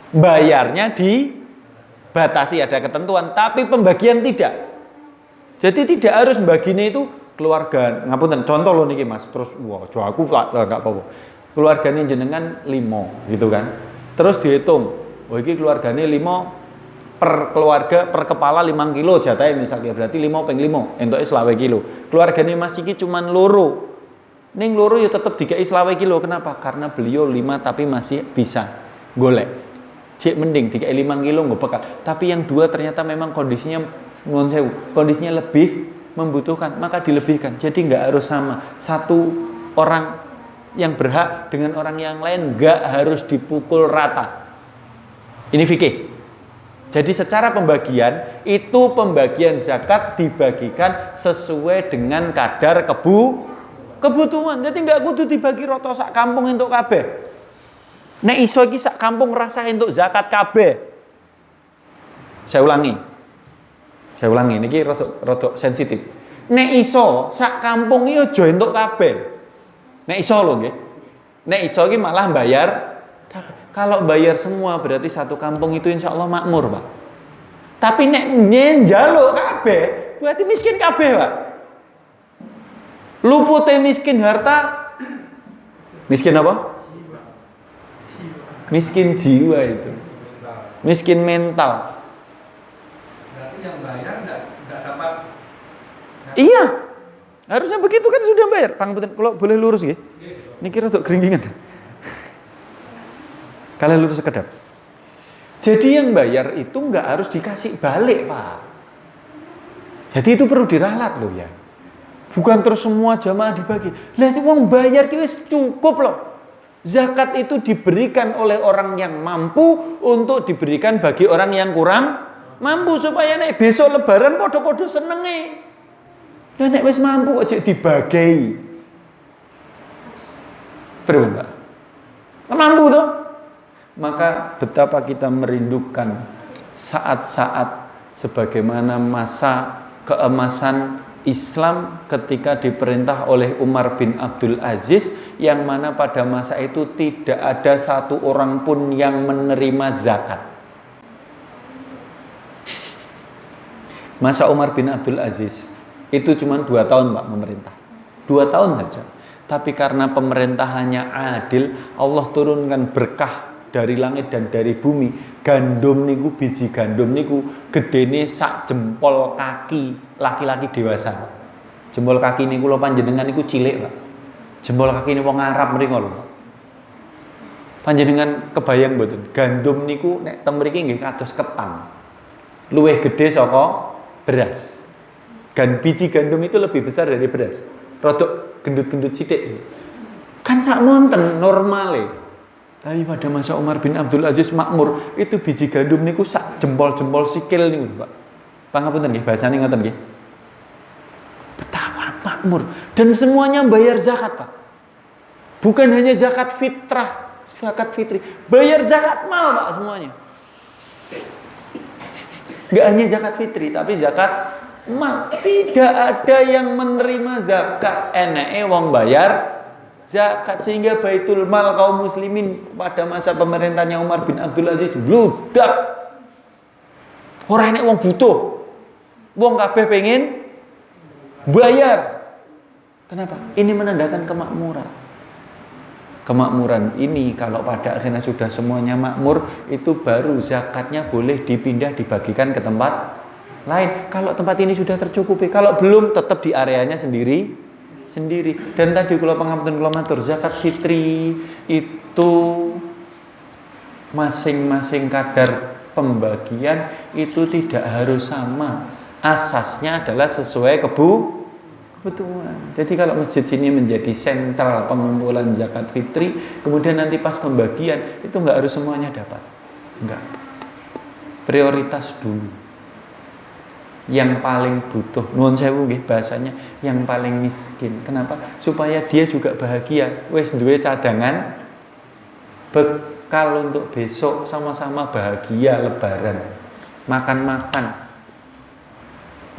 [SPEAKER 2] Bayarnya dibatasi, ada ketentuan, tapi pembagian tidak. Jadi tidak harus baginya itu keluarga. Ngapunten, contoh lo niki Mas, terus wah, aku enggak apa-apa. Keluargane jenengan 5 gitu kan. Terus dihitung, oh iki keluargane 5 per keluarga per kepala 5 kilo jatahnya misalnya, berarti 5 ping 5 entuke 20 kilo. Keluargane Mas iki cuman loro. Ning loro ya tetep dikai 20 kilo. Kenapa? Karena beliau 5 tapi masih bisa golek. Cek mending 3-5 kilo nggak bekal. Tapi yang 2 ternyata memang kondisinya kondisinya lebih membutuhkan, maka dilebihkan. Jadi nggak harus sama. Satu orang yang berhak dengan orang yang lain nggak harus dipukul rata. Ini fikih. Jadi secara pembagian itu pembagian zakat dibagikan sesuai dengan kadar kebutuhan. Jadi nggak kudu dibagi rata sak kampung untuk kabeh. Nek iso iki sak kampung rasah untuk zakat kabeh. Saya ulangi niki rada sensitif. Nek iso sak kampung iki aja entuk kabeh. Nek iso lho nggih. Nek iso iki malah bayar. Kalau bayar semua berarti satu kampung itu insya Allah makmur, Pak. Tapi nek njaluk kabeh berarti miskin kabeh, Pak. Lupute miskin harta. Miskin apa? Miskin jiwa itu, miskin mental.
[SPEAKER 3] Berarti yang bayar enggak dapat.
[SPEAKER 2] Iya, harusnya begitu kan sudah bayar. Pangapunten, kalau boleh lurus nggih. Niki rada gringgingan. Kalian lurus sekedap. Jadi yang bayar itu enggak harus dikasih balik, Pak. Jadi itu perlu diralat loh ya. Bukan terus semua jamaah dibagi. Lah wong bayar ki wis cukup loh. Zakat itu diberikan oleh orang yang mampu untuk diberikan bagi orang yang kurang mampu supaya nek besok lebaran podo-podo senenge. Lah nek wis mampu aja dibagi. Pripun, Pak? Mampu toh? Maka betapa kita merindukan saat-saat sebagaimana masa keemasan Islam ketika diperintah oleh Umar bin Abdul Aziz, yang mana pada masa itu tidak ada satu orang pun yang menerima zakat. Masa Umar bin Abdul Aziz itu cuma 2 tahun Pak memerintah, 2 tahun saja. Tapi karena pemerintahannya adil, Allah turunkan berkah dari langit dan dari bumi. Gandum niku, biji gandum niku gedene sak jempol kaki laki-laki dewasa. Jempol kaki niku lho panjenengan niku cilik, Pak. Jempol kaki ini wong Arab mriko lho. Panjenengan kebayang mboten? Gandum niku nek teng mriki nggih kados ketan. Luwih gede saka beras. Biji gandum itu lebih besar dari beras. Rodok gendut-gendut sithik. Kan sak monten normale. Tapi pada masa Umar bin Abdul Aziz makmur, itu biji gandum niku sak jempol-jempol sikil niku, Pak. Pangapunten nggih, bahasane ngoten nggih. Betapa makmur dan semuanya bayar zakat, Pak. Bukan hanya zakat fitrah, zakat fitri, bayar zakat mal, Pak, semuanya. Enggak hanya zakat fitri, tapi zakat mal. Tidak ada yang menerima zakat, eneke wong bayar zakat, sehingga Baitul Mal kaum muslimin pada masa pemerintahnya Umar bin Abdul Aziz bludak. Ora enek wong butuh. Wong kabeh pengen bayar. Kenapa? Ini menandakan kemakmuran. Kemakmuran ini kalau pada akhirnya sudah semuanya makmur, itu baru zakatnya boleh dipindah dibagikan ke tempat lain. Kalau tempat ini sudah tercukupi, kalau belum tetap di areanya sendiri. Dan tadi kula pangapunten kula matur, zakat fitri itu masing-masing kadar pembagian itu tidak harus sama. Asasnya adalah sesuai kebutuhan. Jadi kalau masjid sini menjadi sentral pengumpulan zakat fitri, kemudian nanti pas pembagian itu enggak harus semuanya dapat. Enggak. Prioritas dulu. Yang paling butuh, nuwun sewu nggih bahasanya, yang paling miskin. Kenapa? Supaya dia juga bahagia. Wis duwe cadangan bekal untuk besok, sama-sama bahagia lebaran. Makan-makan.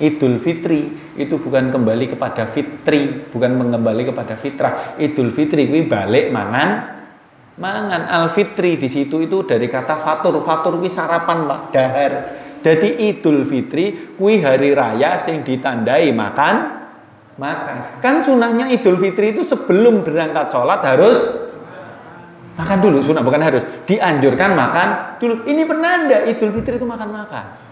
[SPEAKER 2] Idul Fitri itu bukan kembali kepada fitri, bukan mengembali kepada fitrah. Idul Fitri kuwi balik mangan. Al fitri di situ itu dari kata fatur. Fatur kuwi sarapan, Pak, dahar. Jadi Idul Fitri kuwi hari raya sing ditandai makan. Kan sunahnya Idul Fitri itu sebelum berangkat sholat harus makan dulu. Sunah bukan harus, dianjurkan makan dulu. Ini penanda Idul Fitri itu makan-makan.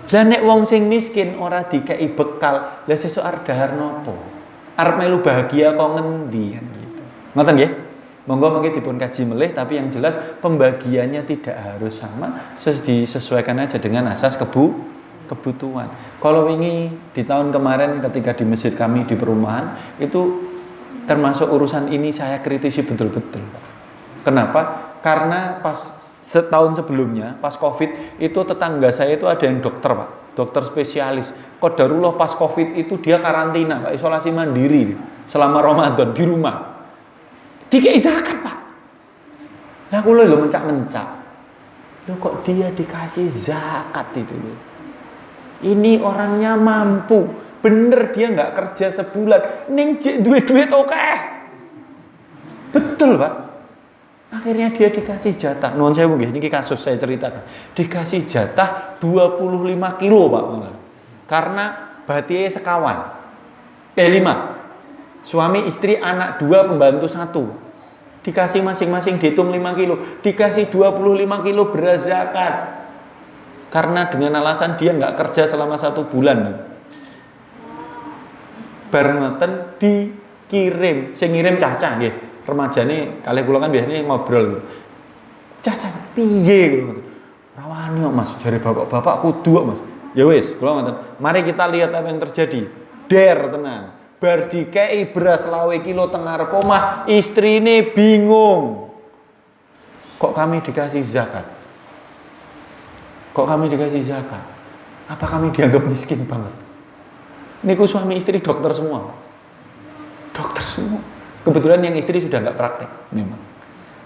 [SPEAKER 2] Lah nek wong sing miskin ora dikei bekal, lah sesuk arep dahar nopo? Arep melu bahagia kok ngendi kan gitu. Ngoten nggih? Monggo mungkin dipun kaji melih, tapi yang jelas pembagiannya tidak harus sama, disesuaikan aja dengan asas kebutuhan. Kalau ini di tahun kemarin ketika di masjid kami di perumahan itu termasuk urusan ini saya kritisi betul-betul. Kenapa? Karena pas setahun sebelumnya pas Covid itu tetangga saya itu ada yang dokter, Pak, dokter spesialis. Qadarullah pas Covid itu dia karantina, Pak, isolasi mandiri selama Ramadan di rumah. Dikei zakat, Pak. Lah kula lho mencak-mencak. Loh kok dia dikasih zakat itu loh. Ini orangnya mampu. Bener dia nggak kerja sebulan. Ning duit-duit akeh. Betul, Pak. Akhirnya dia dikasih jatah. Nuwun sewu nggih, niki kasus saya ceritakan. Dikasih jatah 25 kilo, Pak, malah. Karena batie sekawan. 5. Suami, istri, anak 2, pembantu 1. Dikasih masing-masing dihitung 5 kilo. Dikasih 25 kilo beras zakat. Karena dengan alasan dia nggak kerja selama 1 bulan. Bareng ngoten dikirim. Sing ngirim cacah nggih. Remajane kalih kula kan biasanya ngobrol. Cacah piye ngoten. Rawani kok, Mas, jare bapak-bapak kudu kok, Mas. Ya wis, kula ngoten. Mari kita lihat apa yang terjadi. Der tenan. Bar dikei beras lawe kilo tengah arep omah, istrine bingung. Kok kami dikasih zakat? Kok kami dikasih zakat? Apa kami dianggap miskin banget? Niku suami istri dokter semua. Dokter semua. Kebetulan yang istri sudah nggak praktek memang.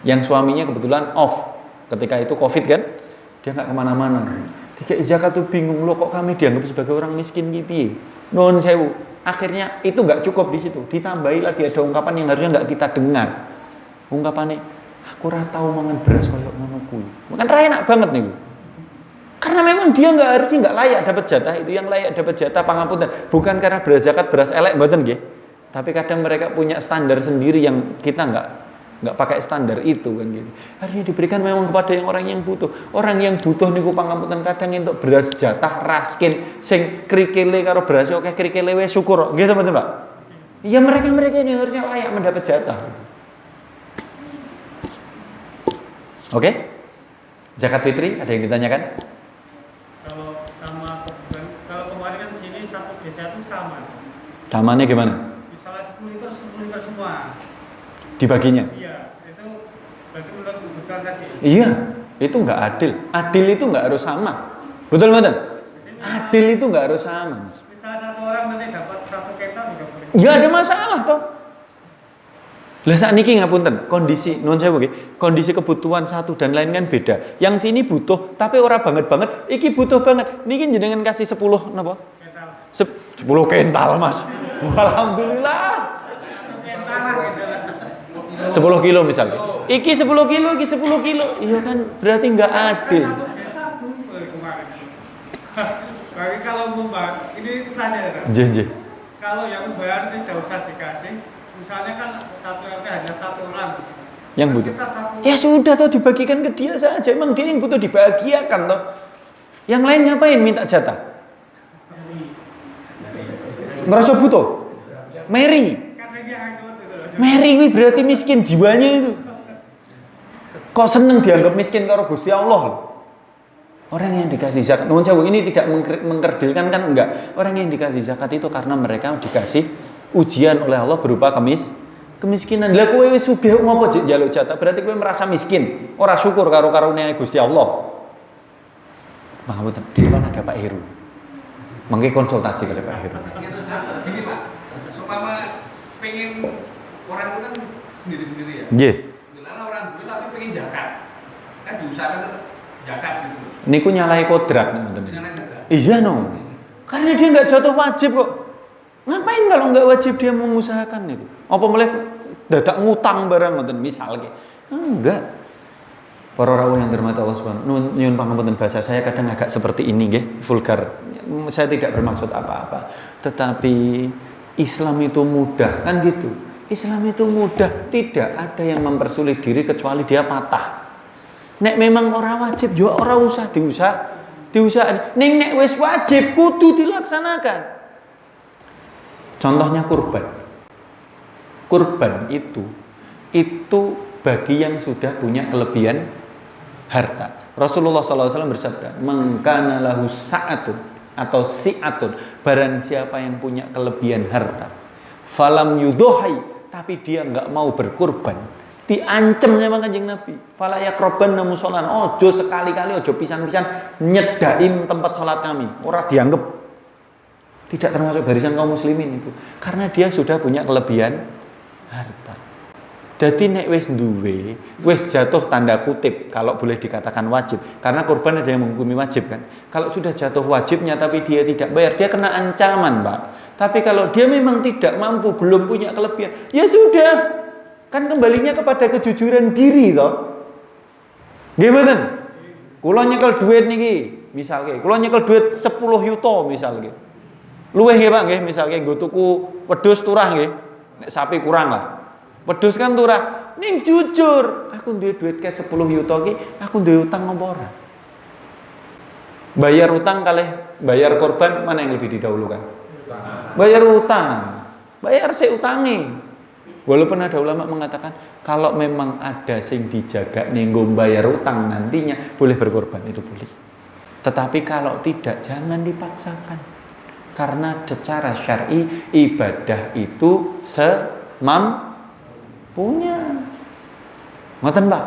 [SPEAKER 2] Yang suaminya kebetulan off. Ketika itu Covid kan, dia nggak kemana-mana. Dikei zakat tuh bingung, loh kok kami dianggap sebagai orang miskin piye? Nuwun sewu. Akhirnya itu nggak cukup di situ, ditambahi lagi ada ungkapan yang harusnya nggak kita dengar. Ungkapannya, aku ora tau mangan beras koyo ngono kuwi. Makan ra enak banget nih. Karena memang dia harusnya nggak layak dapat jatah itu, yang layak dapat jatah pangapunten. Bukan karena beras zakat beras elek mboten nggih. Tapi kadang mereka punya standar sendiri yang kita nggak nggak pakai standar itu kan gitu. Harusnya diberikan memang kepada yang orang yang butuh. Orang yang butuh niku pangapunten kadang entuk beras jatah raskin sing krikile karo beras oke krikile wis syukur. Gitu betul, Pak? Ya mereka ini harusnya layak mendapat jatah. Oke? Zakat fitri ada yang ditanyakan?
[SPEAKER 3] Kalau sama kalau kemarin kan sini satu desa itu sama.
[SPEAKER 2] Samanya gimana?
[SPEAKER 3] Misalnya 10 liter semua.
[SPEAKER 2] Dibaginya?
[SPEAKER 3] Iya, itu berarti menurut kebutuhan tadi.
[SPEAKER 2] Iya, itu nggak adil. Adil itu nggak harus sama. Betul betul. Adil itu nggak harus sama.
[SPEAKER 3] Misalnya satu orang nanti dapat 1 kental juga boleh.
[SPEAKER 2] Ya ada masalah toh. Lah saat niki ngapunten, kondisi non saya begini, kondisi kebutuhan satu dan lain kan beda. Yang sini butuh, tapi ora banget, iki butuh banget. Niki jenengan kasih 10 napa?
[SPEAKER 3] Kental.
[SPEAKER 2] 10 kental, Mas. Alhamdulillah.
[SPEAKER 3] Kental lah gitu.
[SPEAKER 2] 10 kilo misalnya. Iki 10 kilo, iki 10 kilo. Iya kan berarti nggak adil.
[SPEAKER 3] Satu desa kemarin. Bagi kalau membayar, ini tanya ya.
[SPEAKER 2] Janji.
[SPEAKER 3] Kalau yang membayar tidak usah dikasih. Misalnya kan satu RT hanya 1 orang.
[SPEAKER 2] Yang butuh.
[SPEAKER 3] Kita satu.
[SPEAKER 2] Ya sudah toh dibagikan ke dia saja. Emang dia yang butuh dibahagiakan toh. Yang lain ngapain minta jatah? Merasa butuh. Mary. Mary ini berarti miskin jiwanya itu. Kok seneng dianggap miskin karo Gusti Allah loh. Orang yang dikasih zakat, nuwun sewu, ini tidak mengkerdilkan kan enggak. Orang yang dikasih zakat itu karena mereka dikasih ujian oleh Allah berupa kemiskinan. Lah kowe wis sugih ngopo njaluk jatah? Berarti kowe merasa miskin, ora syukur karo karunia Gusti Allah. Pangapunten, di depan ada Pak Heru. Mangke konsultasi ke Pak Heru.
[SPEAKER 4] Ini Pak, supaya pengen orang itu kan sendiri-sendiri ya.
[SPEAKER 2] Nggih.
[SPEAKER 4] Karena orang duit tapi pengen zakat. Kan diusahakan tetap zakat gitu.
[SPEAKER 2] Niku nyalai kodrat ngoten.
[SPEAKER 4] Nyalain zakat.
[SPEAKER 2] Iya no. Karena dia nggak jatuh wajib kok. Ngapain kalau nggak wajib dia mengusahakan itu? Apa mulai dadak ngutang barang ngoten misalnya? Enggak. Para rawuh yang dirahmati Allah Subhanahu nyuwun pangapunten bahasa saya kadang agak seperti ini nggih, vulgar. Saya tidak bermaksud apa-apa. Tetapi Islam itu mudah kan gitu. Islam itu mudah, tidak ada yang mempersulit diri kecuali dia patah. Nek memang orang wajib yo ora usah diusahakan. Nek wis wajib kudu dilaksanakan. Contohnya kurban. Kurban itu bagi yang sudah punya kelebihan harta. Rasulullah SAW bersabda, "Man lahu sa'atun atau si'atun, barang siapa yang punya kelebihan harta, falam yudhohi, tapi dia nggak mau berkurban, diancam sama Kanjeng Nabi, fala yaqraban musolan, ojo sekali-kali ojo pisan-pisan nyedaim tempat sholat kami, ora dianggap, tidak termasuk barisan kaum muslimin itu, karena dia sudah punya kelebihan harta. Jadi nek wis duwe, wis jatuh tanda kutip kalau boleh dikatakan wajib, karena kurban ada yang menghukumi wajib kan. Kalau sudah jatuh wajibnya tapi dia tidak bayar, dia kena ancaman, Pak. Tapi kalau dia memang tidak mampu, belum punya kelebihan, ya sudah, kan kembalinya kepada kejujuran diri toh. Nggih mboten? Kula nyekel duit niki, misalnya, kula nyekel duit 10 yuta misalnya. Luwih nggih Pak nggih, misalnya nggo tuku wedhus turah nggih. Nek sapi kurang lah. Wedhus kan turah. Ning jujur, aku duwe duit ke 10 yuta ki, aku duwe utang apa ora? Bayar utang kalih bayar korban, mana yang lebih didahulukan? Bayar utang. Bayar si utangi. Walaupun ada ulama mengatakan kalau memang ada sing dijaga nenggo bayar utang nantinya boleh berkorban, itu boleh. Tetapi kalau tidak jangan dipaksakan. Karena secara syar'i ibadah itu punya, ngoten Pak.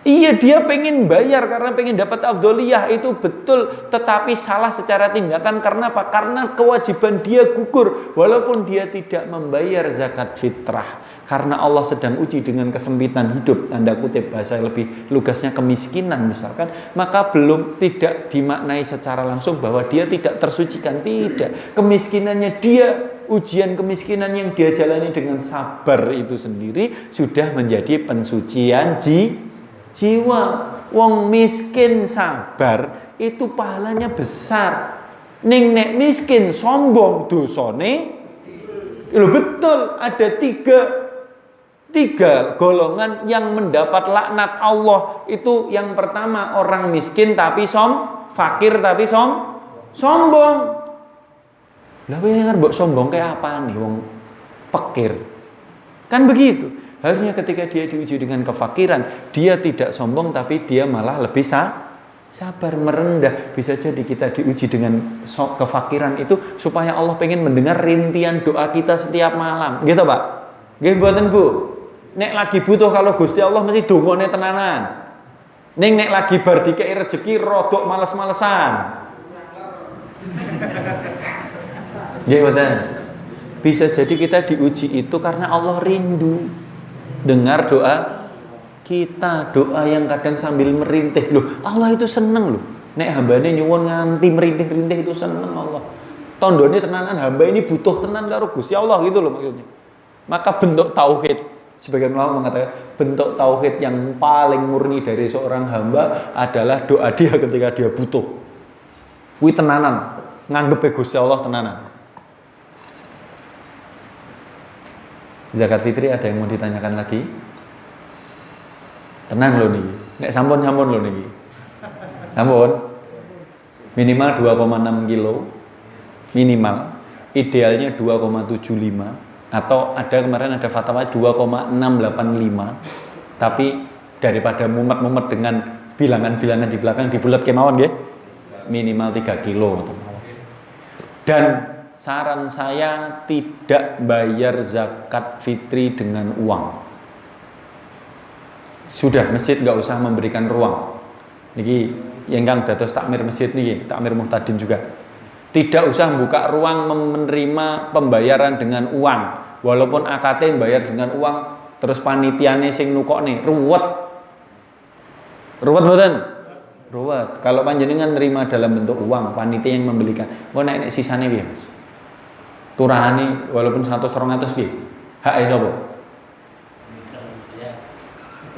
[SPEAKER 2] Iya dia pengen bayar karena pengen dapat afdoliyah itu betul, tetapi salah secara tindakan karena apa? Karena kewajiban dia gugur walaupun dia tidak membayar zakat fitrah. Karena Allah sedang uji dengan kesempitan hidup, tanda kutip bahasa lebih lugasnya kemiskinan misalkan, maka belum tidak dimaknai secara langsung bahwa dia tidak tersucikan, tidak. Kemiskinannya dia, ujian kemiskinan yang dia jalani dengan sabar itu sendiri sudah menjadi pensucian jiwa. Wong miskin sabar itu pahalanya besar. Ning nek miskin sombong dosane lho betul ada 3 3 golongan yang mendapat laknat Allah itu yang pertama orang miskin tapi fakir tapi sombong. Lah kowe ngarep sombong kayak apa nih wong fakir? Kan begitu. Harusnya ketika dia diuji dengan kefakiran, dia tidak sombong tapi dia malah lebih sabar, merendah. Bisa jadi kita diuji dengan kefakiran itu supaya Allah pengen mendengar rintian doa kita setiap malam. Gitu, Pak? Nggih mboten, Bu? Nek lagi butuh kalau Gusti Allah mesti dongane tenanan. Nek lagi bar dikei rezeki rodok males-malesan. Nggih mboten? Bisa jadi kita diuji itu karena Allah rindu dengar doa kita, doa yang kadang sambil merintih. Loh, Allah itu seneng loh. Nek hambane nyuwun nganti merintih-rintih itu seneng Allah. Tondone tenanan hamba ini butuh tenan karo Gusti Allah gitu loh maksudnya. Maka bentuk tauhid, sebagian ulama mengatakan bentuk tauhid yang paling murni dari seorang hamba adalah doa dia ketika dia butuh. Kuwi tenanan, nganggepe Gusti Allah tenanan. Zakat fitri ada yang mau ditanyakan lagi? Tenang loh niki. Nek sampun loh niki. Sampun. Minimal 2,6 kilo. Minimal. Idealnya 2,75 atau ada kemarin ada fatwa 2,685. Tapi daripada mumet-mumet dengan bilangan-bilangan di belakang dibulat kemawon nggih. Minimal 3 kilo. Dan saran saya tidak bayar zakat fitri dengan uang. Sudah, masjid nggak usah memberikan ruang. Niki yang kang dados takmir masjid niki, takmir muhtadin juga. Tidak usah buka ruang menerima pembayaran dengan uang. Walaupun AKT bayar dengan uang, terus panitiane sing nukokne ruwet. Ruwet mboten? Ruwet. Kalau panjenengan nerima dalam bentuk uang, panitia yang membelikan. Kok nek sisane piye, Mas? Turahane walaupun 100-200 piye? Hak e sapa?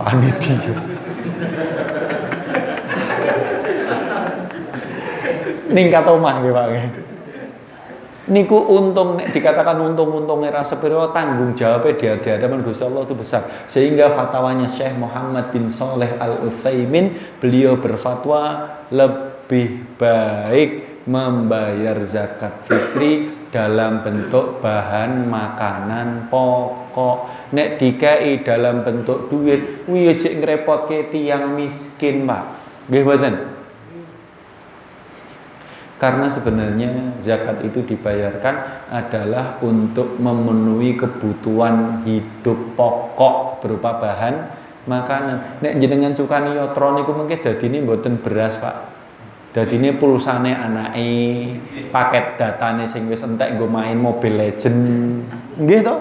[SPEAKER 2] Panitia. Ningkat omah nggih Pak. Niku untung nek dikatakan untung-untungnya rasa sepiro tanggung jawabnya di hadapan Gusti Allah itu besar. Sehingga fatwanya Syekh Muhammad bin Shalih Al-Utsaimin, beliau berfatwa lebih baik membayar zakat fitri dalam bentuk bahan makanan pokok. Nek dikai dalam bentuk duit, kuwi jek ngrepotke tiyang miskin, Pak. Nggih mboten? Karena sebenarnya zakat itu dibayarkan adalah untuk memenuhi kebutuhan hidup pokok berupa bahan makanan. Nek jenengan sukani yatra niku mengke dadine mboten beras, Pak. Dadine pulsane anake, paket datane sing wis entek nggo main Mobile Legend. Nggih to?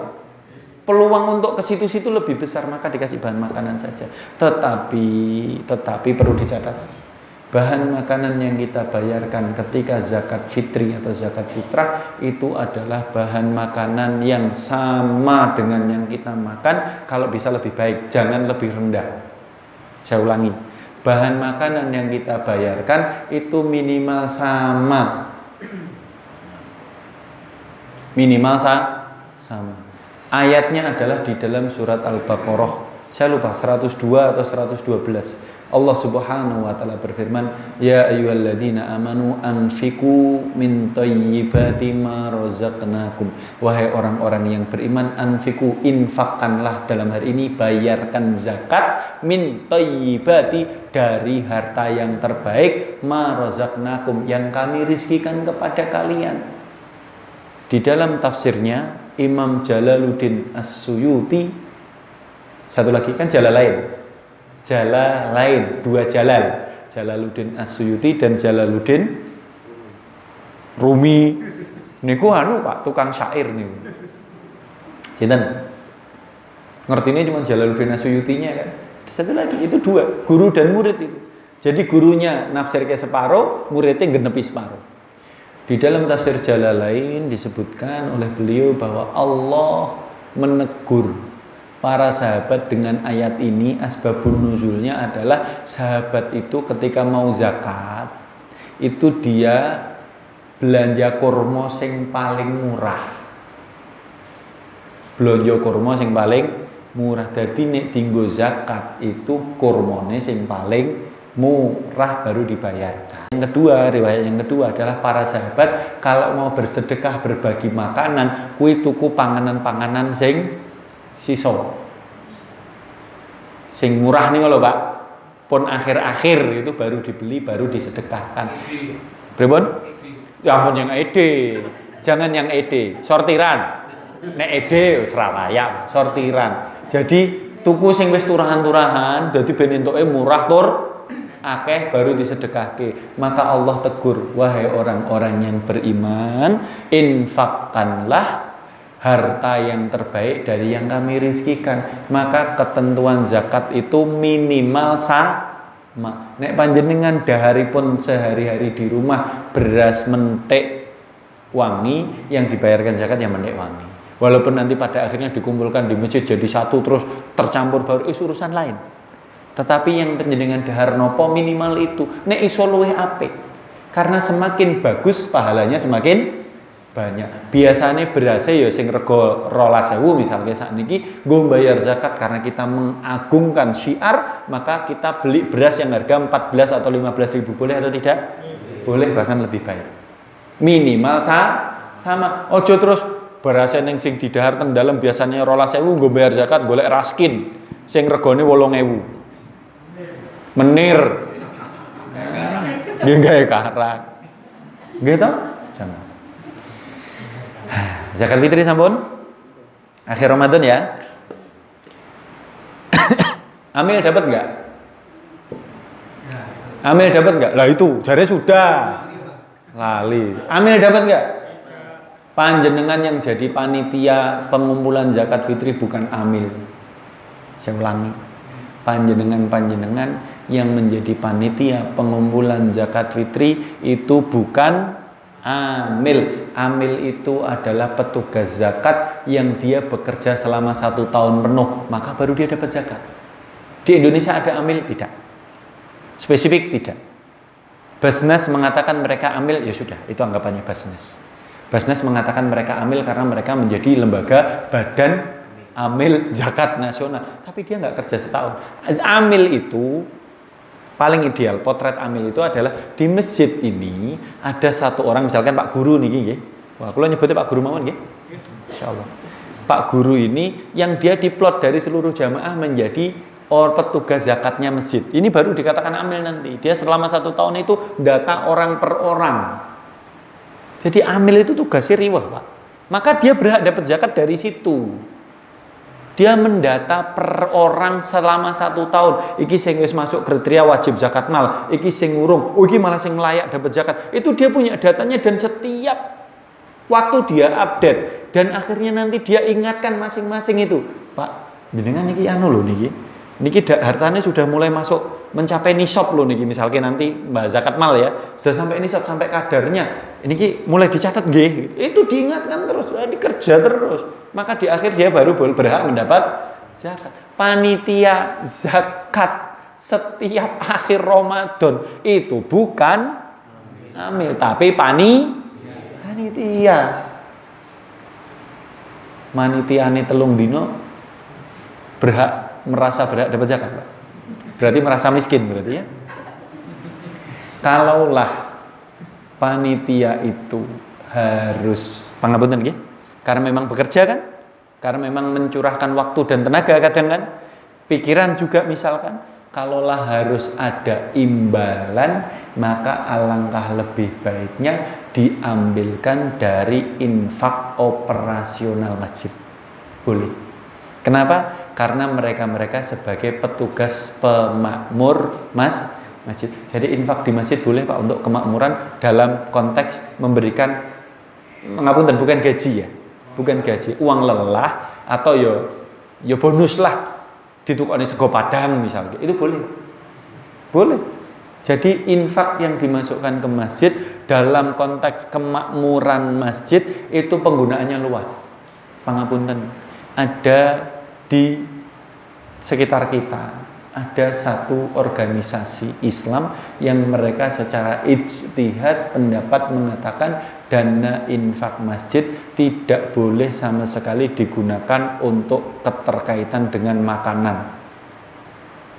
[SPEAKER 2] Peluang untuk ke situ-situ lebih besar, maka dikasih bahan makanan saja. Tetapi perlu dicatat. Bahan makanan yang kita bayarkan ketika zakat fitri atau zakat fitrah itu adalah bahan makanan yang sama dengan yang kita makan, kalau bisa lebih baik, jangan lebih rendah. Saya ulangi, bahan makanan yang kita bayarkan itu minimal sama. Minimal sama. Ayatnya adalah di dalam surat Al-Baqarah. Saya lupa 102 atau 112. Allah Subhanahu wa taala berfirman, "Ya ayyuhalladzina amanu anfiqu min thayyibati ma razaqnakum." Wahai orang-orang yang beriman, anfiqu, infakkanlah, dalam hari ini bayarkan zakat, min thayyibati, dari harta yang terbaik, ma razaqnakum, yang kami rizkikan kepada kalian. Di dalam tafsirnya Imam Jalaluddin As-Suyuti, satu lagi kan Jalalain, dua Jalal, Jalaluddin As-Suyuti dan Jalaluddin Rumi. Niku anu Pak, tukang syair niku. Sinten? Ngertine cuma Jalaluddin As-Suyutinya kan. Satu lagi itu dua, guru dan murid itu. Jadi gurunya nafsirke separuh, muridnya genepi separuh. Di dalam tafsir Jalalain disebutkan oleh beliau bahwa Allah menegur para sahabat dengan ayat ini. Asbabun nuzulnya adalah sahabat itu ketika mau zakat itu dia belanja kurma sing paling murah. Belanja kurma sing paling murah. Dadi nek dinggo zakat itu kurmane sing paling murah baru dibayar. Yang kedua, riwayat yang kedua adalah para sahabat kalau mau bersedekah berbagi makanan, kuwi tuku panganan-panganan sing sisa. Sing murah nih kalau Pak. Pun akhir-akhir itu baru dibeli, baru disedekahkan. Pripun? Ya ampun yang ede. Jangan yang ede, sortiran. Nek ede wis ra layak, sortiran. Jadi tuku sing wis turahan-turahan, dadi ben entuke murah tur akeh baru disedekahke. Maka Allah tegur, wahai orang-orang yang beriman, infakkanlah harta yang terbaik dari yang kami rizkikan. Maka ketentuan zakat itu minimal sama. Nek panjenengan daharipun sehari-hari di rumah beras mentek wangi, yang dibayarkan zakat yang mentek wangi. Walaupun nanti pada akhirnya dikumpulkan di masjid jadi satu terus tercampur baru urusan lain. Tetapi yang panjenengan dahar nopo minimal itu. Nek iso luwih apik. Karena semakin bagus pahalanya semakin banyak. Biasanya berasnya ya sing rego 12.000 misalnya saat niki nggo bayar zakat karena kita mengagungkan syiar, maka kita beli beras yang harga 14 atau 15.000 boleh atau tidak? Boleh, bahkan lebih baik. Minimal sama. Ojo terus berasnya ning sing didahar teng dalem biasanya 12.000 nggo bayar zakat golek raskin sing regane 8.000. Menir. Nggih gawe karang. Nggih to? Jangan. Zakat fitri sampun akhir Ramadan ya. Amil dapat enggak? Amil dapat enggak? Lah itu jare sudah lali. Amil dapat enggak? Panjenengan yang jadi panitia pengumpulan zakat fitri bukan amil. Saya ulangi. Panjenengan yang menjadi panitia pengumpulan zakat fitri itu bukan amil. Amil itu adalah petugas zakat yang dia bekerja selama 1 tahun penuh, maka baru dia dapat zakat. Di Indonesia ada amil? Tidak. Spesifik? Tidak. Basnas mengatakan mereka amil, ya sudah, itu anggapannya Basnas. Basnas mengatakan mereka amil karena mereka menjadi lembaga badan amil zakat nasional, tapi dia nggak kerja setahun. Amil itu paling ideal, potret amil itu adalah di masjid ini ada satu orang, misalkan Pak Guru nih, nggih. Wah, kalau nyebutnya Pak Guru mawon nggih. Insyaallah. Pak Guru ini yang dia diplot dari seluruh jamaah menjadi petugas zakatnya masjid. Ini baru dikatakan amil nanti. Dia selama 1 tahun itu data orang per orang. Jadi amil itu tugasnya riwah, Pak. Maka dia berhak dapat zakat dari situ. Dia mendata per orang selama 1 tahun. Iki sing wis masuk kriteria wajib zakat mal, iki sing ngurung, iki malah sing layak dapat zakat. Itu dia punya datanya dan setiap waktu dia update dan akhirnya nanti dia ingatkan masing-masing itu. Pak, jenengan niki anu lho niki. Niki hartanya sudah mulai masuk mencapai nisab lho niki, misalnya nanti mbak zakat mal ya, sudah sampai nisab, sampai kadarnya. Niki mulai dicatat nggih. Itu diingatkan terus, dikerja terus. Maka di akhir dia baru berhak mendapat zakat. Panitia zakat setiap akhir Ramadan itu bukan amil, tapi panitia. Manitiane telung dino merasa berhak dapat zakat, Pak. Berarti merasa miskin berarti ya. Kalaulah panitia itu harus pangapunten nggih, karena memang bekerja kan, karena memang mencurahkan waktu dan tenaga kadang kan, pikiran juga misalkan, kalaulah harus ada imbalan, maka alangkah lebih baiknya diambilkan dari infak operasional masjid. Boleh. Kenapa? Karena mereka sebagai petugas pemakmur masjid. Jadi infak di masjid boleh, Pak, untuk kemakmuran dalam konteks memberikan, mengapunten, bukan gaji ya. Bukan gaji, uang lelah atau yo bonus lah, ditukoni sego padang misalnya, itu boleh. Boleh. Jadi infak yang dimasukkan ke masjid dalam konteks kemakmuran masjid itu penggunaannya luas. Pangapunten, ada di sekitar kita ada satu organisasi Islam yang mereka secara ijtihad pendapat mengatakan dana infak masjid tidak boleh sama sekali digunakan untuk keterkaitan dengan makanan.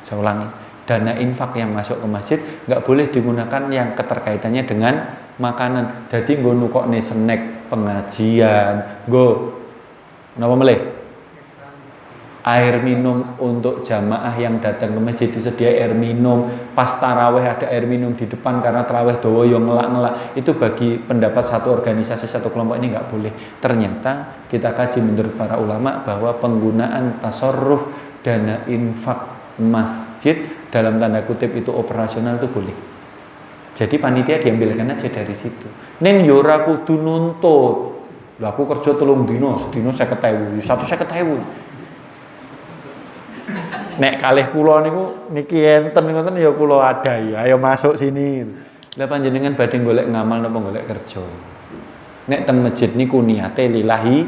[SPEAKER 2] Saya ulangi, dana infak yang masuk ke masjid nggak boleh digunakan yang keterkaitannya dengan makanan. Jadi nggo nukokne snack pengajian, nggo napa meleh? Air minum untuk jamaah yang datang ke masjid disedia air minum, pas taraweh ada air minum di depan karena taraweh dawa yang ngelak-ngelak. Itu bagi pendapat satu organisasi, satu kelompok ini nggak boleh. Ternyata kita kaji menurut para ulama bahwa penggunaan tasarruf dana infak masjid dalam tanda kutip itu operasional itu boleh. Jadi panitia diambilkan aja dari situ. Ning yo ora kudu nuntut. Lah aku kerja 3 dino, sedino 50.000, 150.000. Nek kalih kula niku niki enten ngoten ya kula adahi. Ayo masuk sini. Lah panjenengan badhe golek ngamal napa golek kerja. Nek teng masjid niku niate lillahi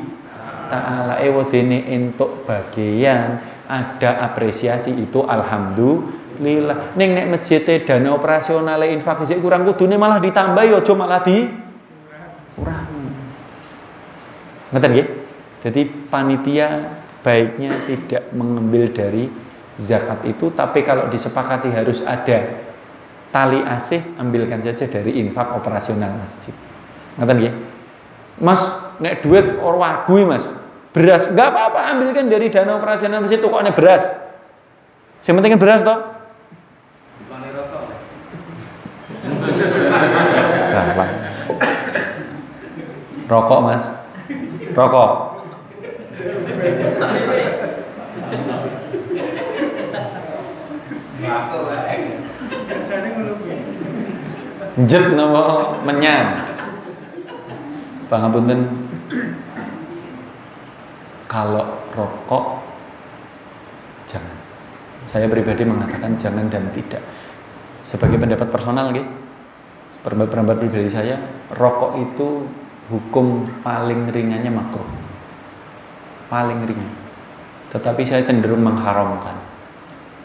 [SPEAKER 2] ta'ala wedene entuk bagian, ada apresiasi itu alhamdulillah. Ning nek masjid dana operasional infak sik kurang kudune malah ditambah ya aja malah kurang. Ngoten nggih? Jadi panitia baiknya tidak mengambil dari zakat itu, tapi kalau disepakati harus ada tali asih, ambilkan saja dari infak operasional masjid. Ngoten nggih? Mas, nek duit ora wagu Mas. Beras enggak apa-apa, ambilkan dari dana operasional masjid tukokne beras. Sing penting beras toh.
[SPEAKER 4] Bukan rokok.
[SPEAKER 2] Gampang. Rokok Mas. Rokok. Jet nama menyan. Pangapunten. Kalau rokok jangan. Saya pribadi mengatakan jangan dan tidak. Sebagai pendapat personal nggih. Pendapat pribadi saya, rokok itu hukum paling ringannya makruh. Paling ringan. Tetapi saya cenderung mengharamkan.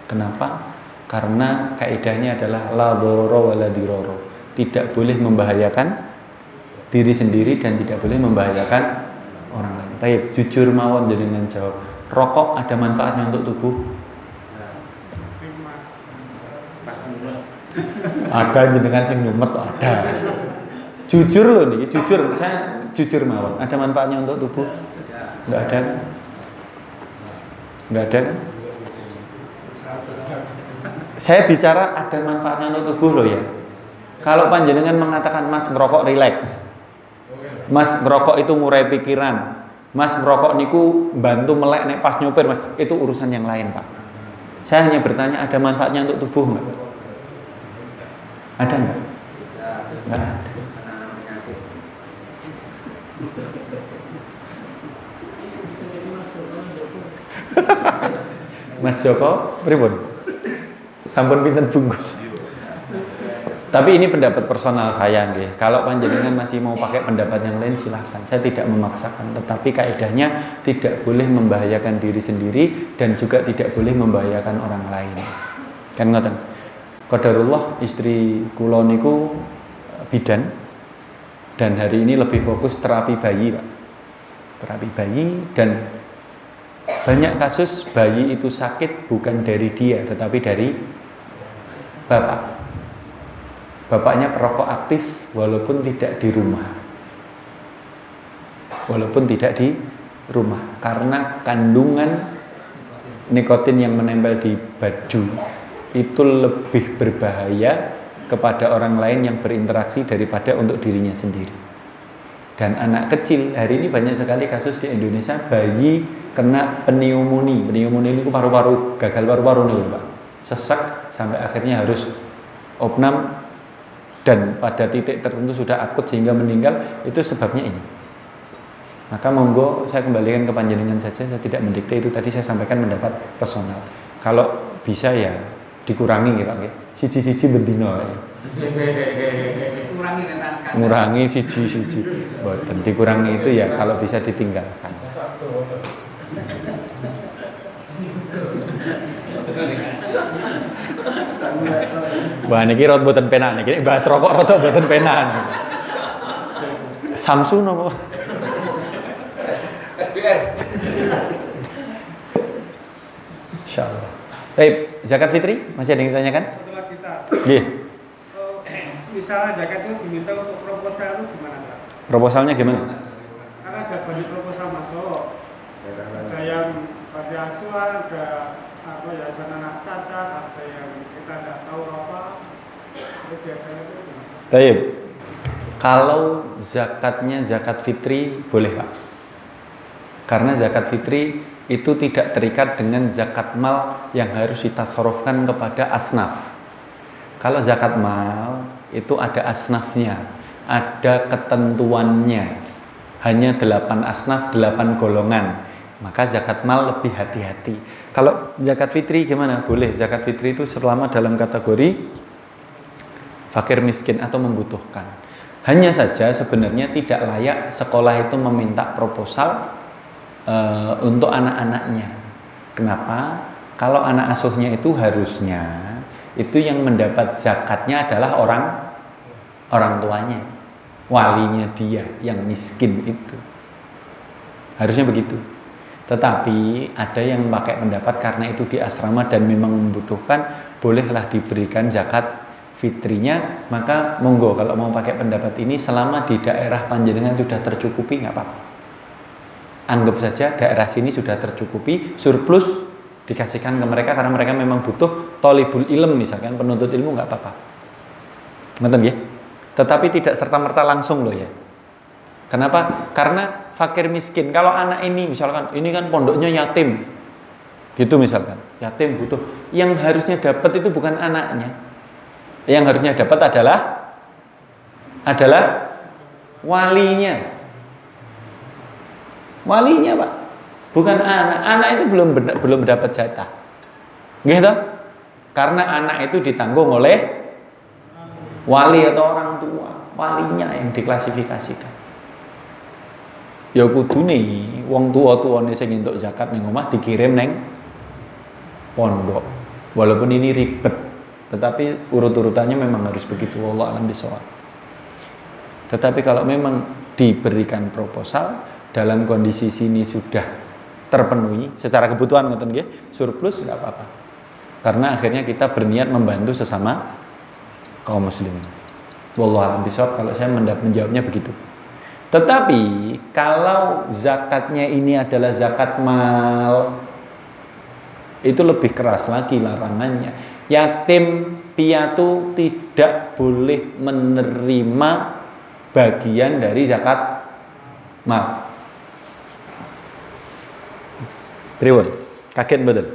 [SPEAKER 2] Kenapa? Karena kaidahnya adalah la dororo wa la diroro. Tidak boleh membahayakan diri sendiri dan tidak boleh membahayakan orang lain. Baik, jujur mawon jenengan jawab. Rokok ada manfaatnya untuk tubuh? Ada jenengan sing nyumet ada. Jujur loh nih, jujur. Saya jujur mawon. Ada manfaatnya untuk tubuh? Enggak ada. Enggak ada kan? Saya bicara ada manfaatnya untuk tubuh loh ya. Kalau panjenengan mengatakan Mas merokok rileks, Mas merokok itu ngurai pikiran, Mas merokok niku bantu melek nek pas nyopir, Mas, itu urusan yang lain Pak. Saya hanya bertanya ada manfaatnya untuk tubuh nggak? Ada nggak? Nggak ada. Mas Joko, pripun? Sampun pinten bungkus. Tapi ini pendapat personal saya nggih. Kalau panjenengan masih mau pakai pendapat yang lain silahkan. Saya tidak memaksakan, tetapi kaidahnya tidak boleh membahayakan diri sendiri dan juga tidak boleh membahayakan orang lain. Kan ngoten. Qadarullah istri kula niku bidan dan hari ini lebih fokus terapi bayi, Pak. Terapi bayi dan banyak kasus bayi itu sakit bukan dari dia tetapi dari bapak. Bapaknya perokok aktif walaupun tidak di rumah. Walaupun tidak di rumah karena kandungan nikotin yang menempel di baju itu lebih berbahaya kepada orang lain yang berinteraksi daripada untuk dirinya sendiri. Dan anak kecil, hari ini banyak sekali kasus di Indonesia bayi kena pneumonia. Pneumonia itu paru-paru, gagal paru-paru nih Pak. Sesak sampai akhirnya harus opnam dan pada titik tertentu sudah akut sehingga meninggal, itu sebabnya ini. Maka monggo saya kembalikan ke panjenengan saja, saya tidak mendikte, itu tadi saya sampaikan pendapat personal. Kalau bisa ya dikurangi ya Pak, siji-siji bendino ya. Ngurangi siji-siji. Boten dikurangi itu ya kalau bisa ditinggalkan. Wah niki rot boten penak niki bahas rokok rada boten penak. Samsu napa? Insyaallah. Baik, zakat fitri masih ada yang ditanyakan?
[SPEAKER 3] Setelah kita
[SPEAKER 2] Iya.
[SPEAKER 3] misalnya zakat itu diminta untuk proposal itu gimana Pak?
[SPEAKER 2] Proposalnya gimana?
[SPEAKER 3] Karena ada banyak proposal masuk. Ada yang pada asuhan, ada apa ya anak cacat, ada yang kita tidak tahu apa. Itu biasanya itu gimana?
[SPEAKER 2] Baik. Kalau zakatnya zakat fitri boleh Pak. Karena zakat fitri itu tidak terikat dengan zakat mal yang harus ditasarufkan kepada asnaf. Kalau zakat mal itu ada asnafnya, ada ketentuannya. Hanya 8 asnaf, 8 golongan. Maka zakat mal lebih hati-hati. Kalau zakat fitri gimana? Boleh. Zakat fitri itu selama dalam kategori fakir miskin atau membutuhkan. Hanya saja sebenarnya tidak layak sekolah itu meminta proposal untuk anak-anaknya. Kenapa? Kalau anak asuhnya itu harusnya itu yang mendapat zakatnya adalah orang tuanya, walinya dia yang miskin itu. Harusnya begitu. Tetapi ada yang pakai pendapat karena itu di asrama dan memang membutuhkan, bolehlah diberikan zakat fitrinya. Maka monggo kalau mau pakai pendapat ini, selama di daerah panjenengan sudah tercukupi nggak apa-apa. Anggap saja daerah sini sudah tercukupi, surplus dikasihkan ke mereka karena mereka memang butuh tolibul ilm, misalkan penuntut ilmu, nggak apa-apa. Ngerti ya? Tetapi tidak serta-merta langsung loh ya. Kenapa? Karena fakir miskin. Kalau anak ini misalkan ini kan pondoknya yatim, gitu misalkan, yatim butuh. Yang harusnya dapat itu bukan anaknya. Yang harusnya dapat adalah walinya. Walinya Pak, bukan anak. Anak itu belum dapat jatah, gitu. Karena anak itu ditanggung oleh wali atau orang tua, walinya yang diklasifikasikan. Ya kudune wong tua-tuane sing entuk zakat ning omah dikirim neng pondok. Walaupun ini ribet, tetapi urut-urutannya memang harus begitu. Wallahu a'lam bishawab. Tetapi kalau memang diberikan proposal dalam kondisi sini sudah terpenuhi secara kebutuhan ngoten nggih, surplus enggak apa-apa. Karena akhirnya kita berniat membantu sesama kaum muslimin. Wallahu a'lam bishawab, kalau saya menjawabnya begitu. Tetapi kalau zakatnya ini adalah zakat mal, itu lebih keras lagi larangannya. Yatim piatu tidak boleh menerima bagian dari zakat mal. Pripun? Kaget betul.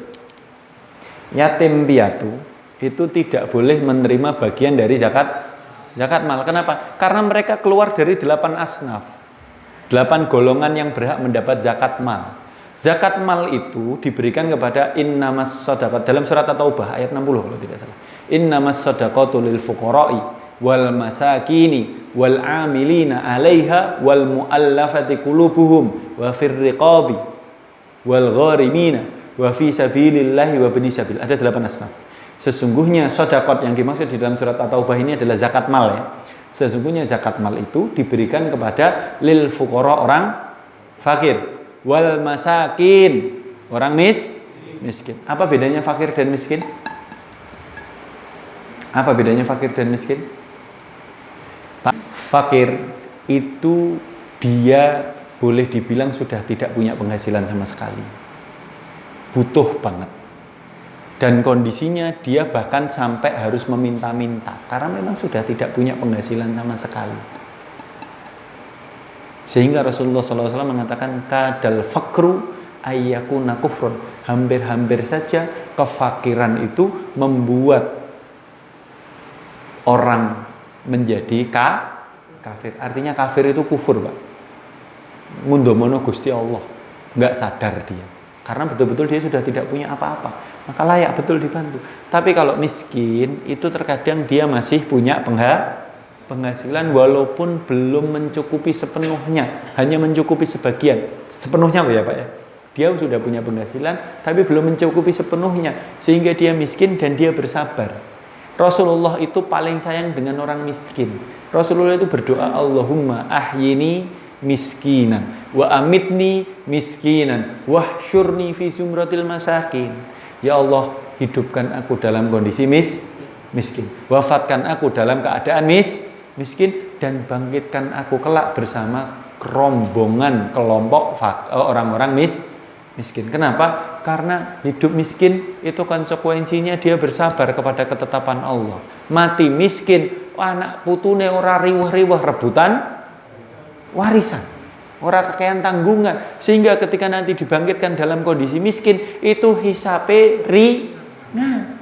[SPEAKER 2] Yatim piatu itu tidak boleh menerima bagian dari zakat mal. Kenapa? Karena mereka keluar dari 8 asnaf, 8 golongan yang berhak mendapat zakat mal. Zakat mal itu diberikan kepada innamas shadaqat dalam surat At-Taubah ayat 60 kalau tidak salah. Innamas shadaqatu lil fuqara'i wal masakini wal 'amilina 'alaiha wal mu'allafati qulubuhum wa fir riqabi wal gharimina wa fi sabilillahi wa bani sabil. Ada 8 asnaf. Sesungguhnya sedekah yang dimaksud di dalam surat At-Taubah ini adalah zakat mal ya. Sesungguhnya zakat mal itu diberikan kepada lil fuqara, orang fakir, wal masakin, orang miskin. Apa bedanya fakir dan miskin? Apa bedanya fakir dan miskin? Fakir itu dia boleh dibilang sudah tidak punya penghasilan sama sekali. Butuh banget. Dan kondisinya dia bahkan sampai harus meminta-minta karena memang sudah tidak punya penghasilan sama sekali. Sehingga Rasulullah SAW mengatakan kadal fakru ayyakuna kufrun. Hampir-hampir saja kefakiran itu membuat orang menjadi kafir. Artinya kafir itu kufur, Pak. Ngundomono Gusti Allah, nggak sadar dia. Karena betul-betul dia sudah tidak punya apa-apa, maka layak betul dibantu. Tapi kalau miskin, itu terkadang dia masih punya penghasilan walaupun belum mencukupi sepenuhnya, hanya mencukupi sebagian. Sepenuhnya ya Pak ya. Dia sudah punya penghasilan, tapi belum mencukupi sepenuhnya, sehingga dia miskin dan dia bersabar. Rasulullah itu paling sayang dengan orang miskin. Rasulullah itu berdoa, Allahumma ahyini miskinan wa amitni miskinan wahsyurni fi zumratil masakin. Ya Allah, hidupkan aku dalam kondisi miskin. Wafatkan aku dalam keadaan miskin dan bangkitkan aku kelak bersama rombongan kelompok orang-orang miskin. Kenapa? Karena hidup miskin itu konsekuensinya dia bersabar kepada ketetapan Allah. Mati miskin, anak putune ora riweh-riweh rebutan warisan, ora kekean tanggungan, sehingga ketika nanti dibangkitkan dalam kondisi miskin itu hisabe ringan.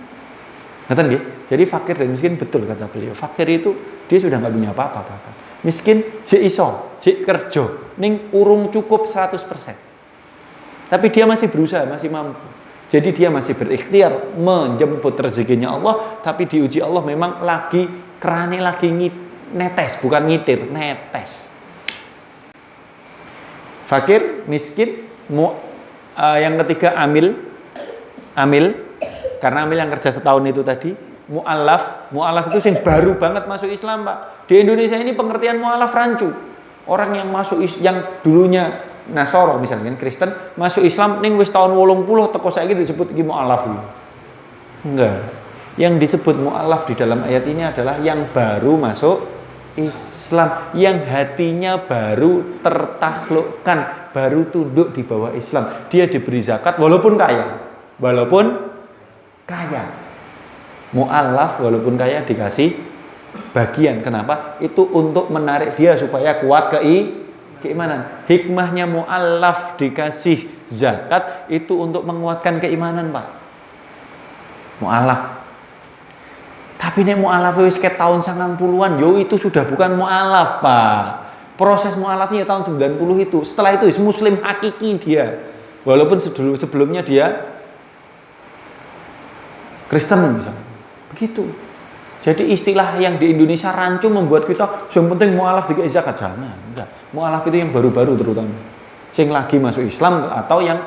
[SPEAKER 2] Ngerti nggih? Jadi fakir dan miskin betul kata beliau. Fakir itu dia sudah nggak punya apa-apa. Miskin jek iso, jek kerja, ning urung cukup 100%. Tapi dia masih berusaha, masih mampu. Jadi dia masih berikhtiar menjemput rezekinya Allah, tapi diuji Allah memang kerane lagi netes, bukan ngitir, netes. Fakir, miskin, yang ketiga amil, karena amil yang kerja setahun itu tadi. Mu'alaf itu yang baru banget masuk Islam, Pak. Di Indonesia ini pengertian mu'alaf rancu. Orang yang masuk yang dulunya Nasoro misalnya Kristen masuk Islam ning wis tahun 80 teko saiki disebut iki mu'alaf. Enggak. Yang disebut mu'alaf di dalam ayat ini adalah yang baru masuk Islam, yang hatinya baru tertaklukkan, baru tunduk di bawah Islam. Dia diberi zakat walaupun kaya. Mu'alaf walaupun kaya dikasih bagian. Kenapa? Itu untuk menarik dia supaya kuat keimanan. Hikmahnya mu'alaf dikasih zakat itu untuk menguatkan keimanan, Pak. Mu'alaf. Tapi nek mu'alaf wis ke tahun 90-an, yo itu sudah bukan mu'alaf, Pak. Proses mu'alafnya tahun 90 itu. Setelah itu muslim hakiki dia. Walaupun sebelumnya dia Kristen misalnya. Begitu. Jadi istilah yang di Indonesia rancu membuat kita yang penting mu'alaf dikasih zakat, jangan. Enggak. Mu'alaf itu yang baru-baru terutama. Yang lagi masuk Islam atau yang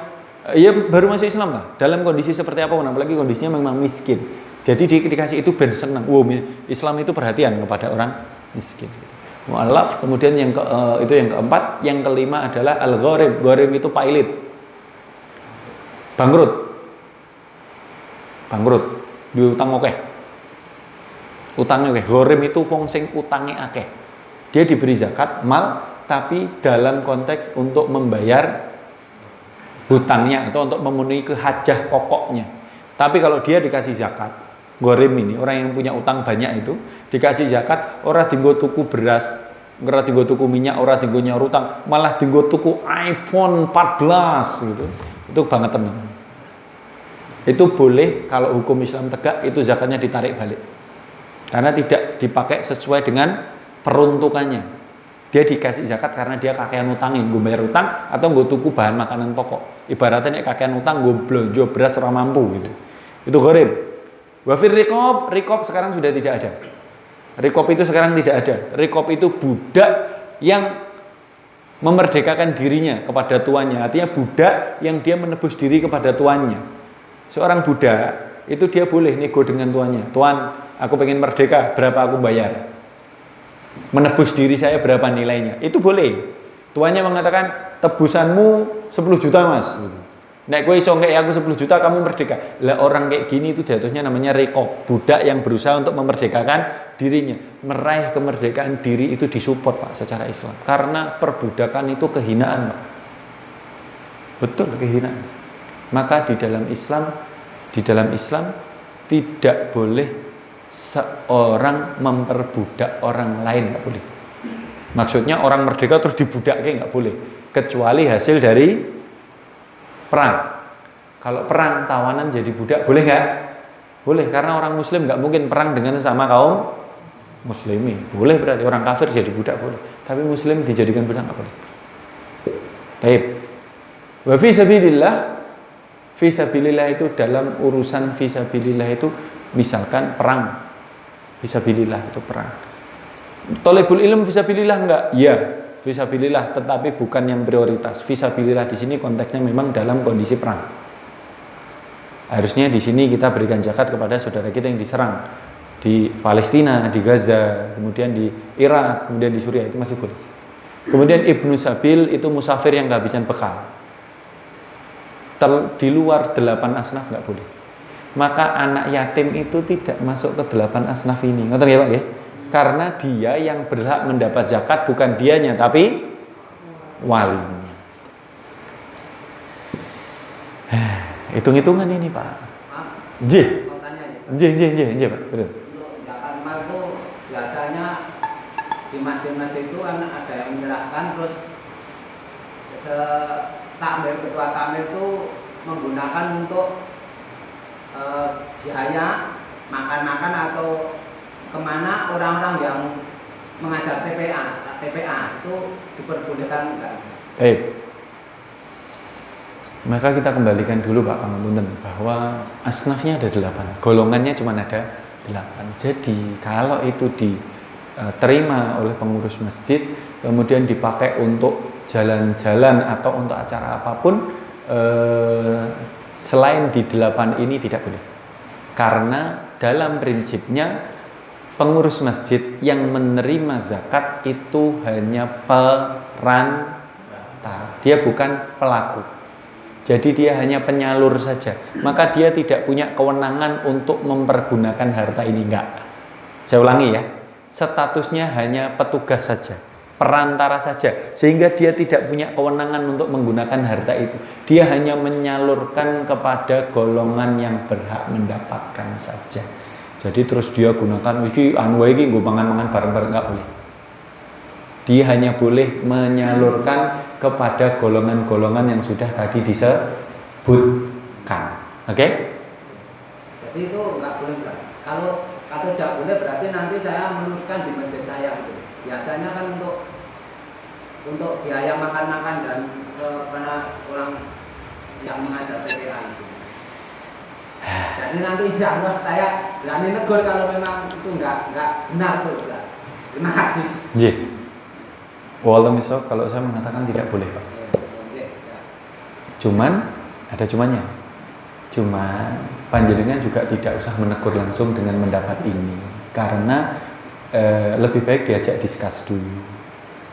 [SPEAKER 2] baru masuk Islam lah. Dalam kondisi seperti apa, apalagi kondisinya memang miskin. Jadi dikasih itu ben senang. Islam itu perhatian kepada orang miskin. Mu'alaf, kemudian itu yang keempat, yang kelima adalah al-gharib. Gharib itu pailit. Bangkrut. Diutang akeh. Utangnya akeh. Gharib itu wong sing utange akeh. Dia diberi zakat mal tapi dalam konteks untuk membayar hutangnya atau untuk memenuhi kehajah pokoknya. Tapi kalau dia dikasih zakat, gharib ini orang yang punya utang banyak itu dikasih zakat, ora dienggo tuku beras, ora dienggo tuku minyak, ora dienggo nyaur utang, malah dienggo tuku iPhone 14 gitu. Itu banget tenan. Itu boleh kalau hukum Islam tegak, itu zakatnya ditarik balik. Karena tidak dipakai sesuai dengan peruntukannya. Dia dikasih zakat karena dia kakean utangin, gue bayar utang atau gue tuku bahan makanan pokok. Ibaratnya nek kakean utang gue belanja beras ora mampu gitu. Itu gharib. Wafir rikob sekarang sudah tidak ada. Rikob itu sekarang tidak ada. Rikob itu budak yang memerdekakan dirinya kepada tuannya. Artinya budak yang dia menebus diri kepada tuannya. Seorang budak itu dia boleh nego dengan tuannya. Tuan, aku pengen merdeka, berapa aku bayar? Menebus diri saya berapa nilainya? Itu boleh. Tuannya mengatakan tebusanmu 10 juta mas. Nek kowe iso ngek aku 10 juta kamu merdeka. Lah orang kayak gini itu jatuhnya namanya rikob, budak yang berusaha untuk memerdekakan dirinya. Meraih kemerdekaan diri itu disupport Pak secara Islam. Karena perbudakan itu kehinaan Pak. Betul kehinaan. Maka di dalam Islam tidak boleh seorang memperbudak orang lain, nggak boleh. Maksudnya orang merdeka terus dibudakke nggak boleh, kecuali hasil dari perang. Kalau perang tawanan jadi budak boleh nggak? Boleh, karena orang Muslim nggak mungkin perang dengan sesama kaum Muslimin. Boleh berarti orang kafir jadi budak boleh, tapi Muslim dijadikan budak nggak boleh. Baik. Wa fi sabilillah. Fisabilillah itu dalam urusan fisabilillah itu misalkan perang. Fisabilillah itu perang. Thalibul ilm fisabilillah enggak? Iya, fisabilillah tetapi bukan yang prioritas. Fisabilillah di sini konteksnya memang dalam kondisi perang. Harusnya di sini kita berikan zakat kepada saudara kita yang diserang di Palestina, di Gaza, kemudian di Irak, kemudian di Suriah, itu masih boleh. Kemudian Ibnu Sabil itu musafir yang kehabisan bekal. Di luar 8 asnaf nggak boleh. maka anak yatim itu tidak masuk ke 8 asnaf ini. Ngerti ya Pak ya? Karena dia yang berhak mendapat zakat bukan dianya tapi walinya. Hitung-hitungan ini Pak. J, Pak. Betul.
[SPEAKER 5] Untuk zakat mal itu biasanya di masjid-masjid itu kan ada yang menyerahkan, terus ketua takmir itu menggunakan untuk biaya makan-makan atau kemana orang-orang yang mengajar TPA itu diperbolehkan enggak?
[SPEAKER 2] Baik. Maka kita kembalikan dulu Pak Pangapunten bahwa asnafnya ada 8, golongannya cuma ada 8. Jadi kalau itu diterima oleh pengurus masjid, kemudian dipakai untuk jalan-jalan atau untuk acara apapun, selain di 8 ini tidak boleh. Karena dalam prinsipnya pengurus masjid yang menerima zakat itu hanya perantara, dia bukan pelaku. Jadi dia hanya penyalur saja. Maka dia tidak punya kewenangan untuk mempergunakan harta ini, enggak. Saya ulangi ya. Statusnya hanya petugas saja, perantara saja. Sehingga dia tidak punya kewenangan untuk menggunakan harta itu. Dia hanya menyalurkan kepada golongan yang berhak mendapatkan saja. Jadi terus dia gunakan iki nggo mangan-mangan bareng-bareng, enggak boleh. Dia hanya boleh menyalurkan kepada golongan-golongan yang sudah tadi disebutkan. Oke?
[SPEAKER 5] Jadi itu nggak boleh Pak. Kalau tidak boleh berarti nanti saya meneruskan di masjid saya gitu. Biasanya kan untuk biaya makan-makan dan kepada orang yang mengajar TPA itu. Jadi nanti insya Allah saya berani negur kalau memang itu nggak benar tuh Ustaz. Terima kasih.
[SPEAKER 2] J. Wallah misal kalau saya mengatakan tidak boleh Pak. Cuman ada cumannya. Cuman panjenengan juga tidak usah menegur langsung dengan mendapat ini, karena lebih baik diajak diskus dulu,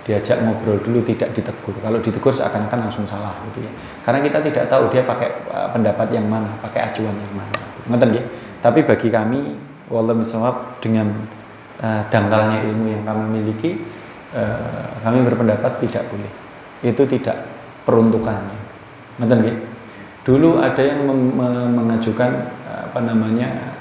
[SPEAKER 2] diajak ngobrol dulu, tidak ditegur. Kalau ditegur seakan-akan langsung salah gitu ya. Karena kita tidak tahu dia pakai pendapat yang mana, pakai acuan yang mana. Ngerti ya? Tapi bagi kami, wallah misal dengan dangkalnya ilmu yang kami miliki, kami berpendapat tidak boleh. Itu tidak peruntukannya. Ngerti ya? Dulu ada yang mengajukan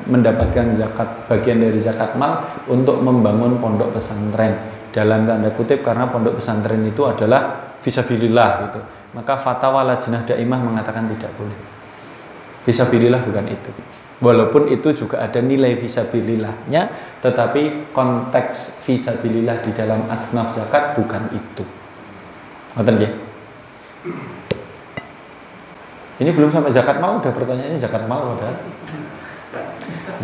[SPEAKER 2] mendapatkan zakat, bagian dari zakat mal untuk membangun pondok pesantren, dalam tanda kutip, karena pondok pesantren itu adalah fisabilillah gitu. Maka fatwa Lajnah Daimah mengatakan tidak boleh. Fisabilillah bukan itu. Walaupun itu juga ada nilai fisabilillahnya, tetapi konteks fisabilillah di dalam asnaf zakat bukan itu. Ngerti ya? Ini belum sampai zakat mal, udah pertanyaannya zakat mal padahal.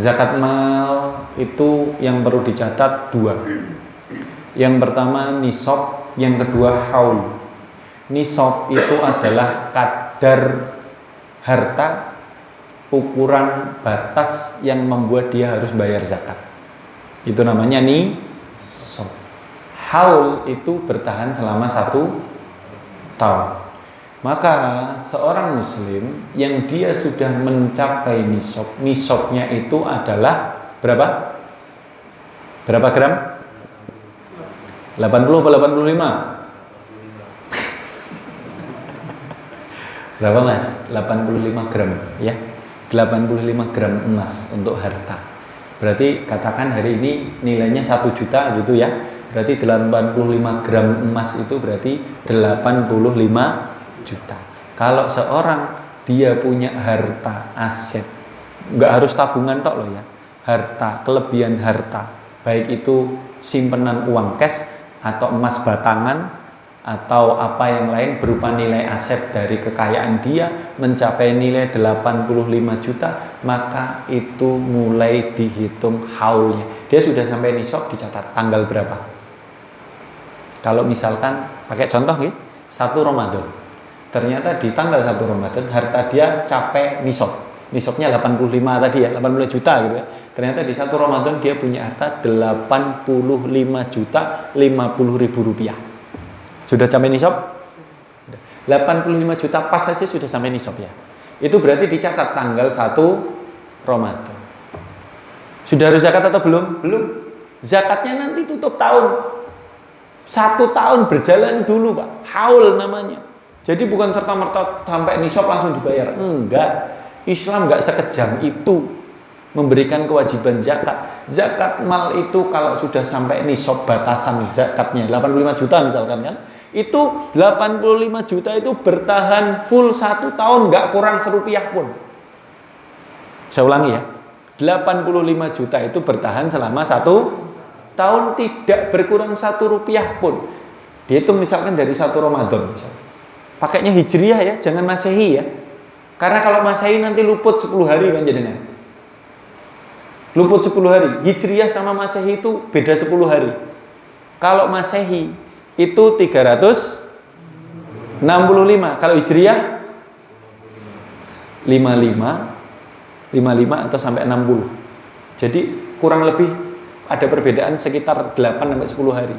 [SPEAKER 2] Zakat mal itu yang perlu dicatat 2. Yang pertama nisab, yang kedua haul. Nisab itu adalah kadar harta, ukuran batas yang membuat dia harus bayar zakat. Itu namanya nisab. Haul itu bertahan selama 1 tahun. Maka seorang muslim yang dia sudah mencapai nisab, nisabnya itu adalah berapa? Berapa gram? 80 atau 85? Berapa Mas? 85 gram ya. 85 gram emas untuk harta. Berarti katakan hari ini nilainya 1 juta gitu ya. Berarti 85 gram emas itu berarti 85 juta. Kalau seorang dia punya harta aset, nggak harus tabungan tok loh ya, harta, kelebihan harta, baik itu simpenan uang cash atau emas batangan atau apa yang lain berupa nilai aset dari kekayaan dia mencapai nilai 85 juta, maka itu mulai dihitung haulnya. Dia sudah sampai nisab, dicatat tanggal berapa. Kalau misalkan pakai contoh ya, 1 Ramadan. Ternyata di tanggal 1 Ramadan harta dia capai nisab. Nisabnya 85 tadi ya, 80 juta gitu ya. Ternyata di 1 Ramadan dia punya harta 85 juta 50 ribu rupiah. Sudah sampai nisab? 85 juta pas saja sudah sampai nisab ya. Itu berarti dicatat tanggal 1 Ramadan. Sudah harus zakat atau belum? Belum. Zakatnya nanti tutup tahun. 1 tahun berjalan dulu Pak. Haul namanya. Jadi bukan serta-merta sampai nisab langsung dibayar. Enggak. Islam enggak sekejam itu memberikan kewajiban zakat. Zakat mal itu kalau sudah sampai nisab batasan zakatnya 85 juta misalkan kan. Itu 85 juta itu bertahan full 1 tahun enggak kurang serupiah pun. Saya ulangi ya. 85 juta itu bertahan selama 1 tahun tidak berkurang 1 rupiah pun. Dihitung misalkan dari 1 Ramadan misalkan. Pakainya hijriah ya, jangan masehi ya. Karena kalau masehi nanti luput 10 hari panjenengan. Luput 10 hari. Hijriah sama masehi itu beda 10 hari. Kalau masehi itu 365. Kalau hijriah 55 atau sampai 60. Jadi kurang lebih ada perbedaan sekitar 8 sampai 10 hari.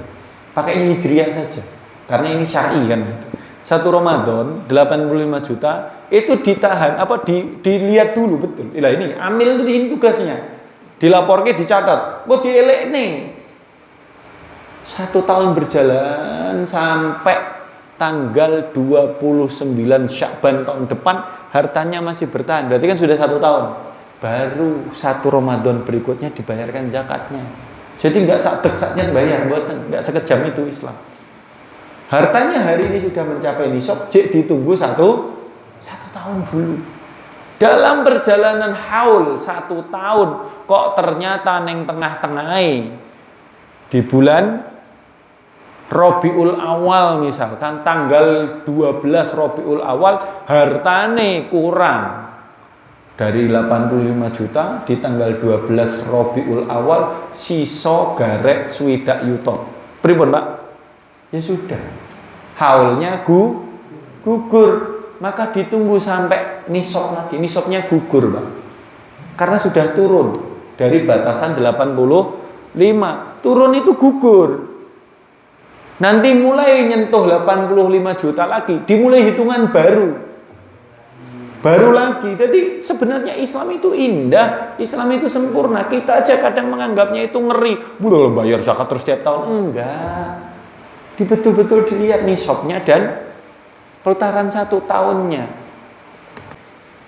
[SPEAKER 2] Pakainya hijriah saja. Karena ini syar'i kan gitu. 1 Ramadan 85 juta itu ditahan dilihat dulu betul. Lah ini amil itu ini tugasnya. Dilaporke dicatat. Kok dielek nih. 1 tahun berjalan sampai tanggal 29 Sya'ban tahun depan hartanya masih bertahan. Berarti kan sudah 1 tahun. Baru 1 Ramadan berikutnya dibayarkan zakatnya. Jadi enggak sak-saknya bayar mboten, enggak sekejam itu Islam. Hartanya hari ini sudah mencapai nisab, ditunggu 1 tahun dulu. Dalam perjalanan haul 1 tahun, kok ternyata neng tengah-tengahnya di bulan Rabiul Awal misalkan tanggal 12 Rabiul Awal hartane kurang dari 85 juta di tanggal 12 Rabiul Awal sisa garek swidak yuta. Pripun Pak? Ya sudah. Haulnya gugur, maka ditunggu sampai nisab lagi. Nisabnya gugur, Pak. Karena sudah turun dari batasan 85. Turun itu gugur. Nanti mulai nyentuh 85 juta lagi, dimulai hitungan baru. Baru lagi. Jadi sebenarnya Islam itu indah, Islam itu sempurna. Kita aja kadang menganggapnya itu ngeri. Udah bayar zakat terus tiap tahun. Enggak. Betul-betul dilihat nisabnya dan putaran 1 tahunnya.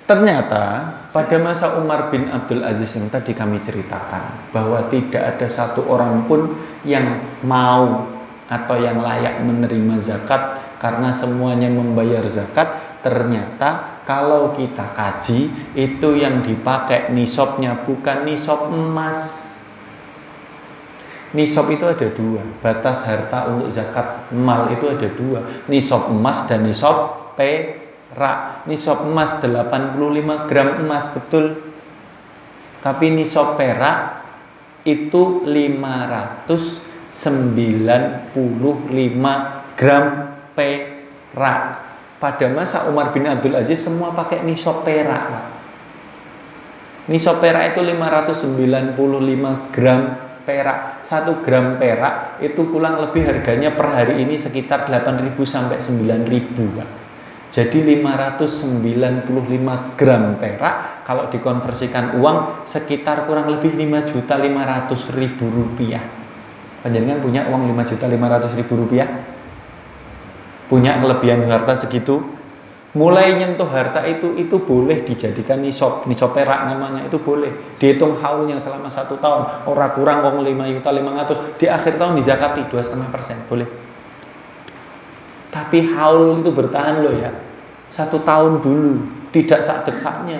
[SPEAKER 2] Ternyata pada masa Umar bin Abdul Aziz yang tadi kami ceritakan bahwa tidak ada 1 orang pun yang mau atau yang layak menerima zakat karena semuanya membayar zakat. Ternyata kalau kita kaji itu yang dipakai nisabnya bukan nisab emas. Nisab itu ada 2, batas harta untuk zakat mal itu ada 2, nisab emas dan nisab perak. Nisab emas 85 gram emas betul, tapi nisab perak itu 595 gram perak. Pada masa Umar bin Abdul Aziz semua pakai nisab perak. Nisab perak itu 595 gram perak. 1 gram perak itu kurang lebih harganya per hari ini sekitar 8.000 sampai 9.000 Pak. Jadi 595 gram perak kalau dikonversikan uang sekitar kurang lebih 5.500.000 rupiah. Panjenengan punya uang 5.500.000 rupiah? Punya kelebihan harta segitu? Mulai nyentuh harta itu boleh dijadikan nisab perak namanya, itu boleh dihitung haulnya selama 1 tahun, orang kurang wong 5.500.000 di akhir tahun dizakati 2,5%, boleh. Tapi haul itu bertahan loh ya, 1 tahun dulu, tidak sakdek-saknya.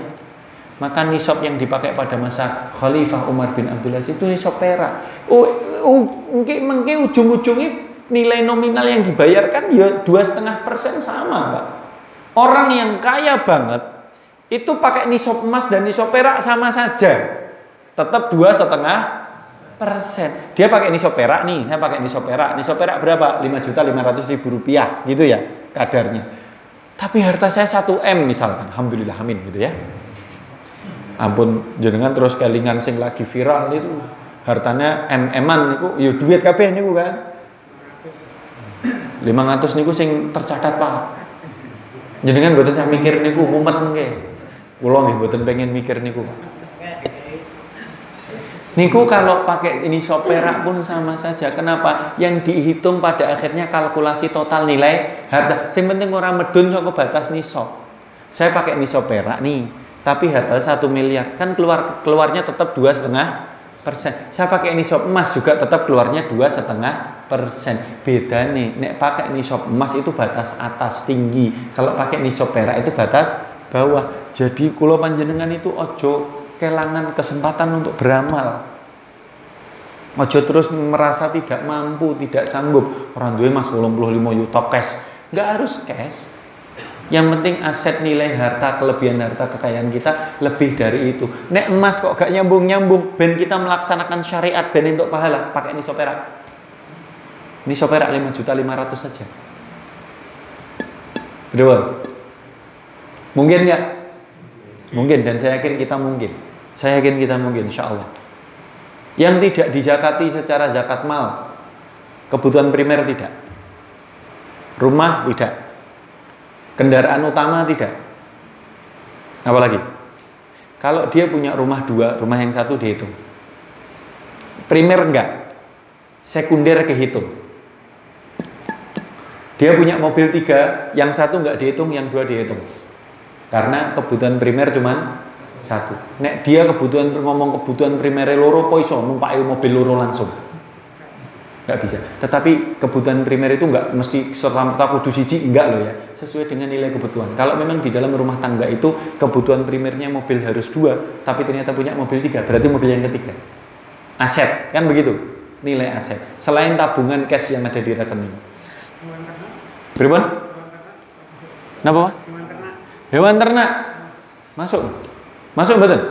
[SPEAKER 2] Maka nisab yang dipakai pada masa Khalifah Umar bin Abdul Aziz itu nisab perak. Mungkin ujung-ujungnya nilai nominal yang dibayarkan ya 2,5% sama Pak. Orang yang kaya banget itu pakai nisab emas dan nisab perak sama saja, tetap 2,5%. Dia pakai nisab perak nih, saya pakai nisab perak. Nisab perak berapa? 5.500.000 rupiah, gitu ya kadarnya. Tapi harta saya 1 M misalkan, alhamdulillah amin gitu ya. Ampun jenengan terus kelingan sing lagi viral itu hartanya M-an niku, yo duit kabeh niku kan. 500 niku sing tercatat Pak. Jenengan mboten sak mikir niku mumet nggih. Kula nggih mboten pengen mikir niku. Niku kalau pakai nisab perak pun sama saja. Kenapa? Yang dihitung pada akhirnya kalkulasi total nilai harta. Yang penting orang medun saka batas nisab. Saya pakai nisab perak nih, tapi harta 1 miliar kan keluarnya tetap 2,5%. Saya pakai nisab emas juga tetap keluarnya 2,5%. Beda nih, nek pakai nisab emas itu batas atas tinggi. Kalau pakai nisab perak itu batas bawah. Jadi kula panjenengan itu ojo kelangan kesempatan untuk beramal. Ojo terus merasa tidak mampu, tidak sanggup. Orang duwe Mas 85 juta cash. Enggak harus cash. Yang penting aset nilai harta, kelebihan harta kekayaan kita lebih dari itu. Nek emas kok gak nyambung-nyambung, ben kita melaksanakan syariat ben untuk pahala, pakai nisab perak. Nisab perak 5.500.000 saja. Betul? Mungkin enggak? Mungkin, dan saya yakin kita mungkin. Saya yakin kita mungkin, insya Allah. Yang tidak dizakati secara zakat mal, kebutuhan primer tidak, rumah tidak, kendaraan utama tidak. Apalagi? Kalau dia punya rumah 2, rumah yang 1 dihitung. Primer enggak, sekunder kehitung. Dia punya mobil 3, yang 1 enggak dihitung, yang 2 dihitung. Karena kebutuhan primer cuman 1. Nek dia kebutuhan primer loro, po iso numpai mobil loro langsung. Enggak bisa. Tetapi kebutuhan primer itu enggak mesti serta-merta kudu siji, enggak loh ya. Sesuai dengan nilai kebutuhan. Kalau memang di dalam rumah tangga itu kebutuhan primernya mobil harus 2, tapi ternyata punya mobil 3, berarti mobil yang ketiga. Aset, kan begitu? Nilai aset. Selain tabungan cash yang ada di rekening. Pripun? Napa, Pak? Hewan ternak. Masuk betul?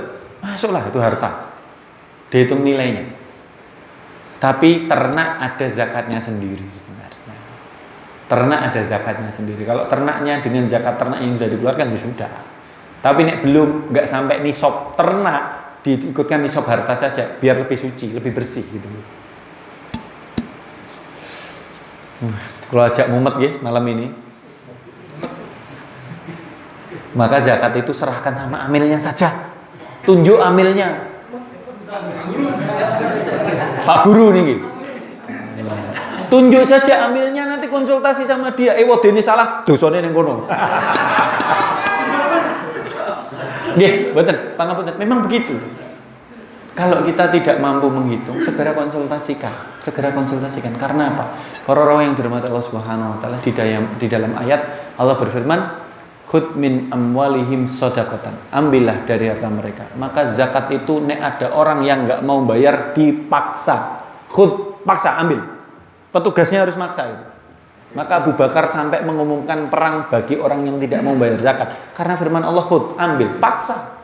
[SPEAKER 2] Masuklah, itu harta. Dihitung nilainya. Tapi ternak ada zakatnya sendiri sebenarnya. Ternak ada zakatnya sendiri. Kalau ternaknya dengan zakat ternak yang sudah dikeluarkan ya sudah. Tapi nek belum, nggak sampai nisab ternak, diikutkan nisab harta saja biar lebih suci, lebih bersih gitu. Kalau ajak mumet ya malam ini. Maka zakat itu serahkan sama amilnya saja. Tunjuk amilnya. Pak Guru nih. Tunjuk saja amilnya, nanti konsultasi sama dia. Wadene salah, dosane ning kono. Nggih, mboten, pangapunten. Memang begitu. Kalau kita tidak mampu menghitung, segera konsultasikan. Karena apa? Para orang yang dirahmati Allah Subhanahu wa taala di dalam ayat Allah berfirman, khud min amwalihim shadaqatan. Ambillah dari harta mereka. Maka zakat itu nek ada orang yang enggak mau bayar dipaksa. Khud, paksa ambil. Petugasnya harus maksa itu. Maka Abu Bakar sampai mengumumkan perang bagi orang yang tidak mau bayar zakat. Karena firman Allah, khud, ambil, paksa.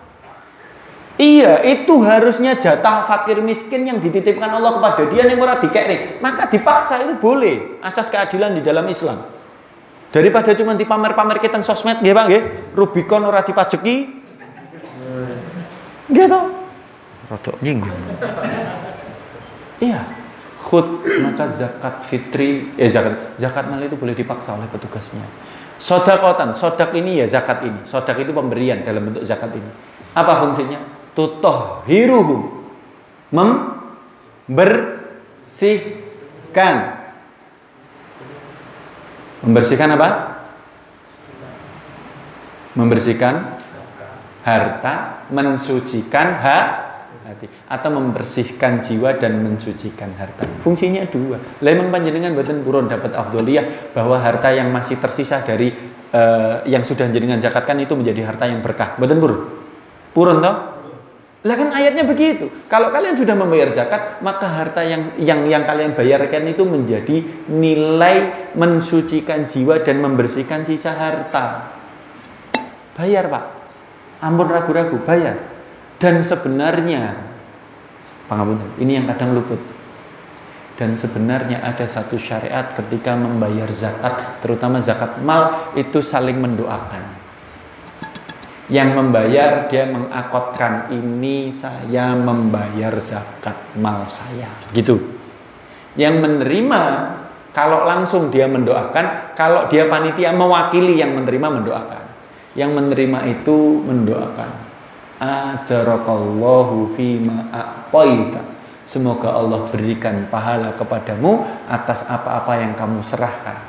[SPEAKER 2] Iya, itu harusnya jatah fakir miskin yang dititipkan Allah kepada dia yang ora dikek. Maka dipaksa itu boleh. Asas keadilan di dalam Islam. Daripada cuma dipamer-pamer kita sosmed, nggih Pak nggih. Rubicon ora dipajeki. Nggih to? Rodok nyinggung. Iya. Khud, maka zakat fitri, zakat mal itu boleh dipaksa oleh petugasnya. Sodakotan, sodak ini ya zakat ini. Sodak itu pemberian dalam bentuk zakat ini. Apa fungsinya? Tutahhiruhum, membersihkan. Membersihkan apa? Membersihkan harta, mensucikan hati, atau membersihkan jiwa dan mensucikan harta. Fungsinya 2. Memang panjenengan mboten purun dapat afdholiyah bahwa harta yang masih tersisa dari yang sudah jenengan zakatkan itu menjadi harta yang berkah. Mboten purun? Purun toh? Lah kan ayatnya begitu. Kalau kalian sudah membayar zakat, maka harta yang kalian bayarkan itu menjadi nilai mensucikan jiwa dan membersihkan sisa harta. Bayar, Pak. Ampun ragu-ragu, bayar. Dan sebenarnya, pangapunten, ini yang kadang luput. Dan sebenarnya ada satu syariat ketika membayar zakat, terutama zakat mal, itu saling mendoakan. Yang membayar dia mengakotkan, ini saya membayar zakat mal saya, gitu. Yang menerima kalau langsung dia mendoakan, kalau dia panitia mewakili yang menerima mendoakan. Yang menerima itu mendoakan, ajarakallahu fima a'taita Semoga Allah berikan pahala kepadamu atas apa-apa yang kamu serahkan.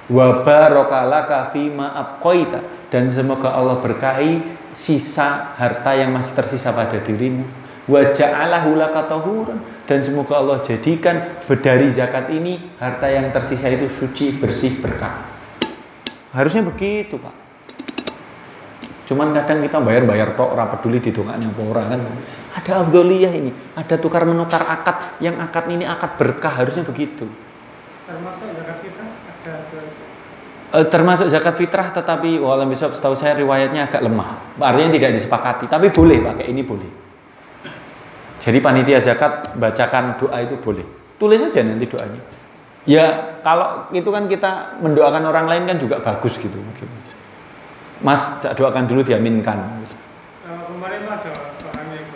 [SPEAKER 2] Wa barakalaka fima abqaita, dan semoga Allah berkahi sisa harta yang masih tersisa pada dirimu. Wa ja'alahu laka tahuran, dan semoga Allah jadikan dari zakat ini harta yang tersisa itu suci, bersih, berkah. Harusnya begitu, Pak. Cuman kadang kita bayar tok, ora peduli ditungakne apa ora kan. Ada afdholiyah ini, ada tukar menukar akad, yang akad ini akad berkah, harusnya begitu.
[SPEAKER 3] Termasuk zakat kita ada
[SPEAKER 2] Termasuk zakat fitrah, tetapi walau besok setahu saya riwayatnya agak lemah. Artinya tidak disepakati, tapi boleh pakai ini boleh. Jadi panitia zakat bacakan doa itu boleh. Tulis aja nanti doanya. Ya kalau itu kan kita mendoakan orang lain kan juga bagus gitu. Mas doakan dulu diaminkan.
[SPEAKER 3] kemarin ada orang yang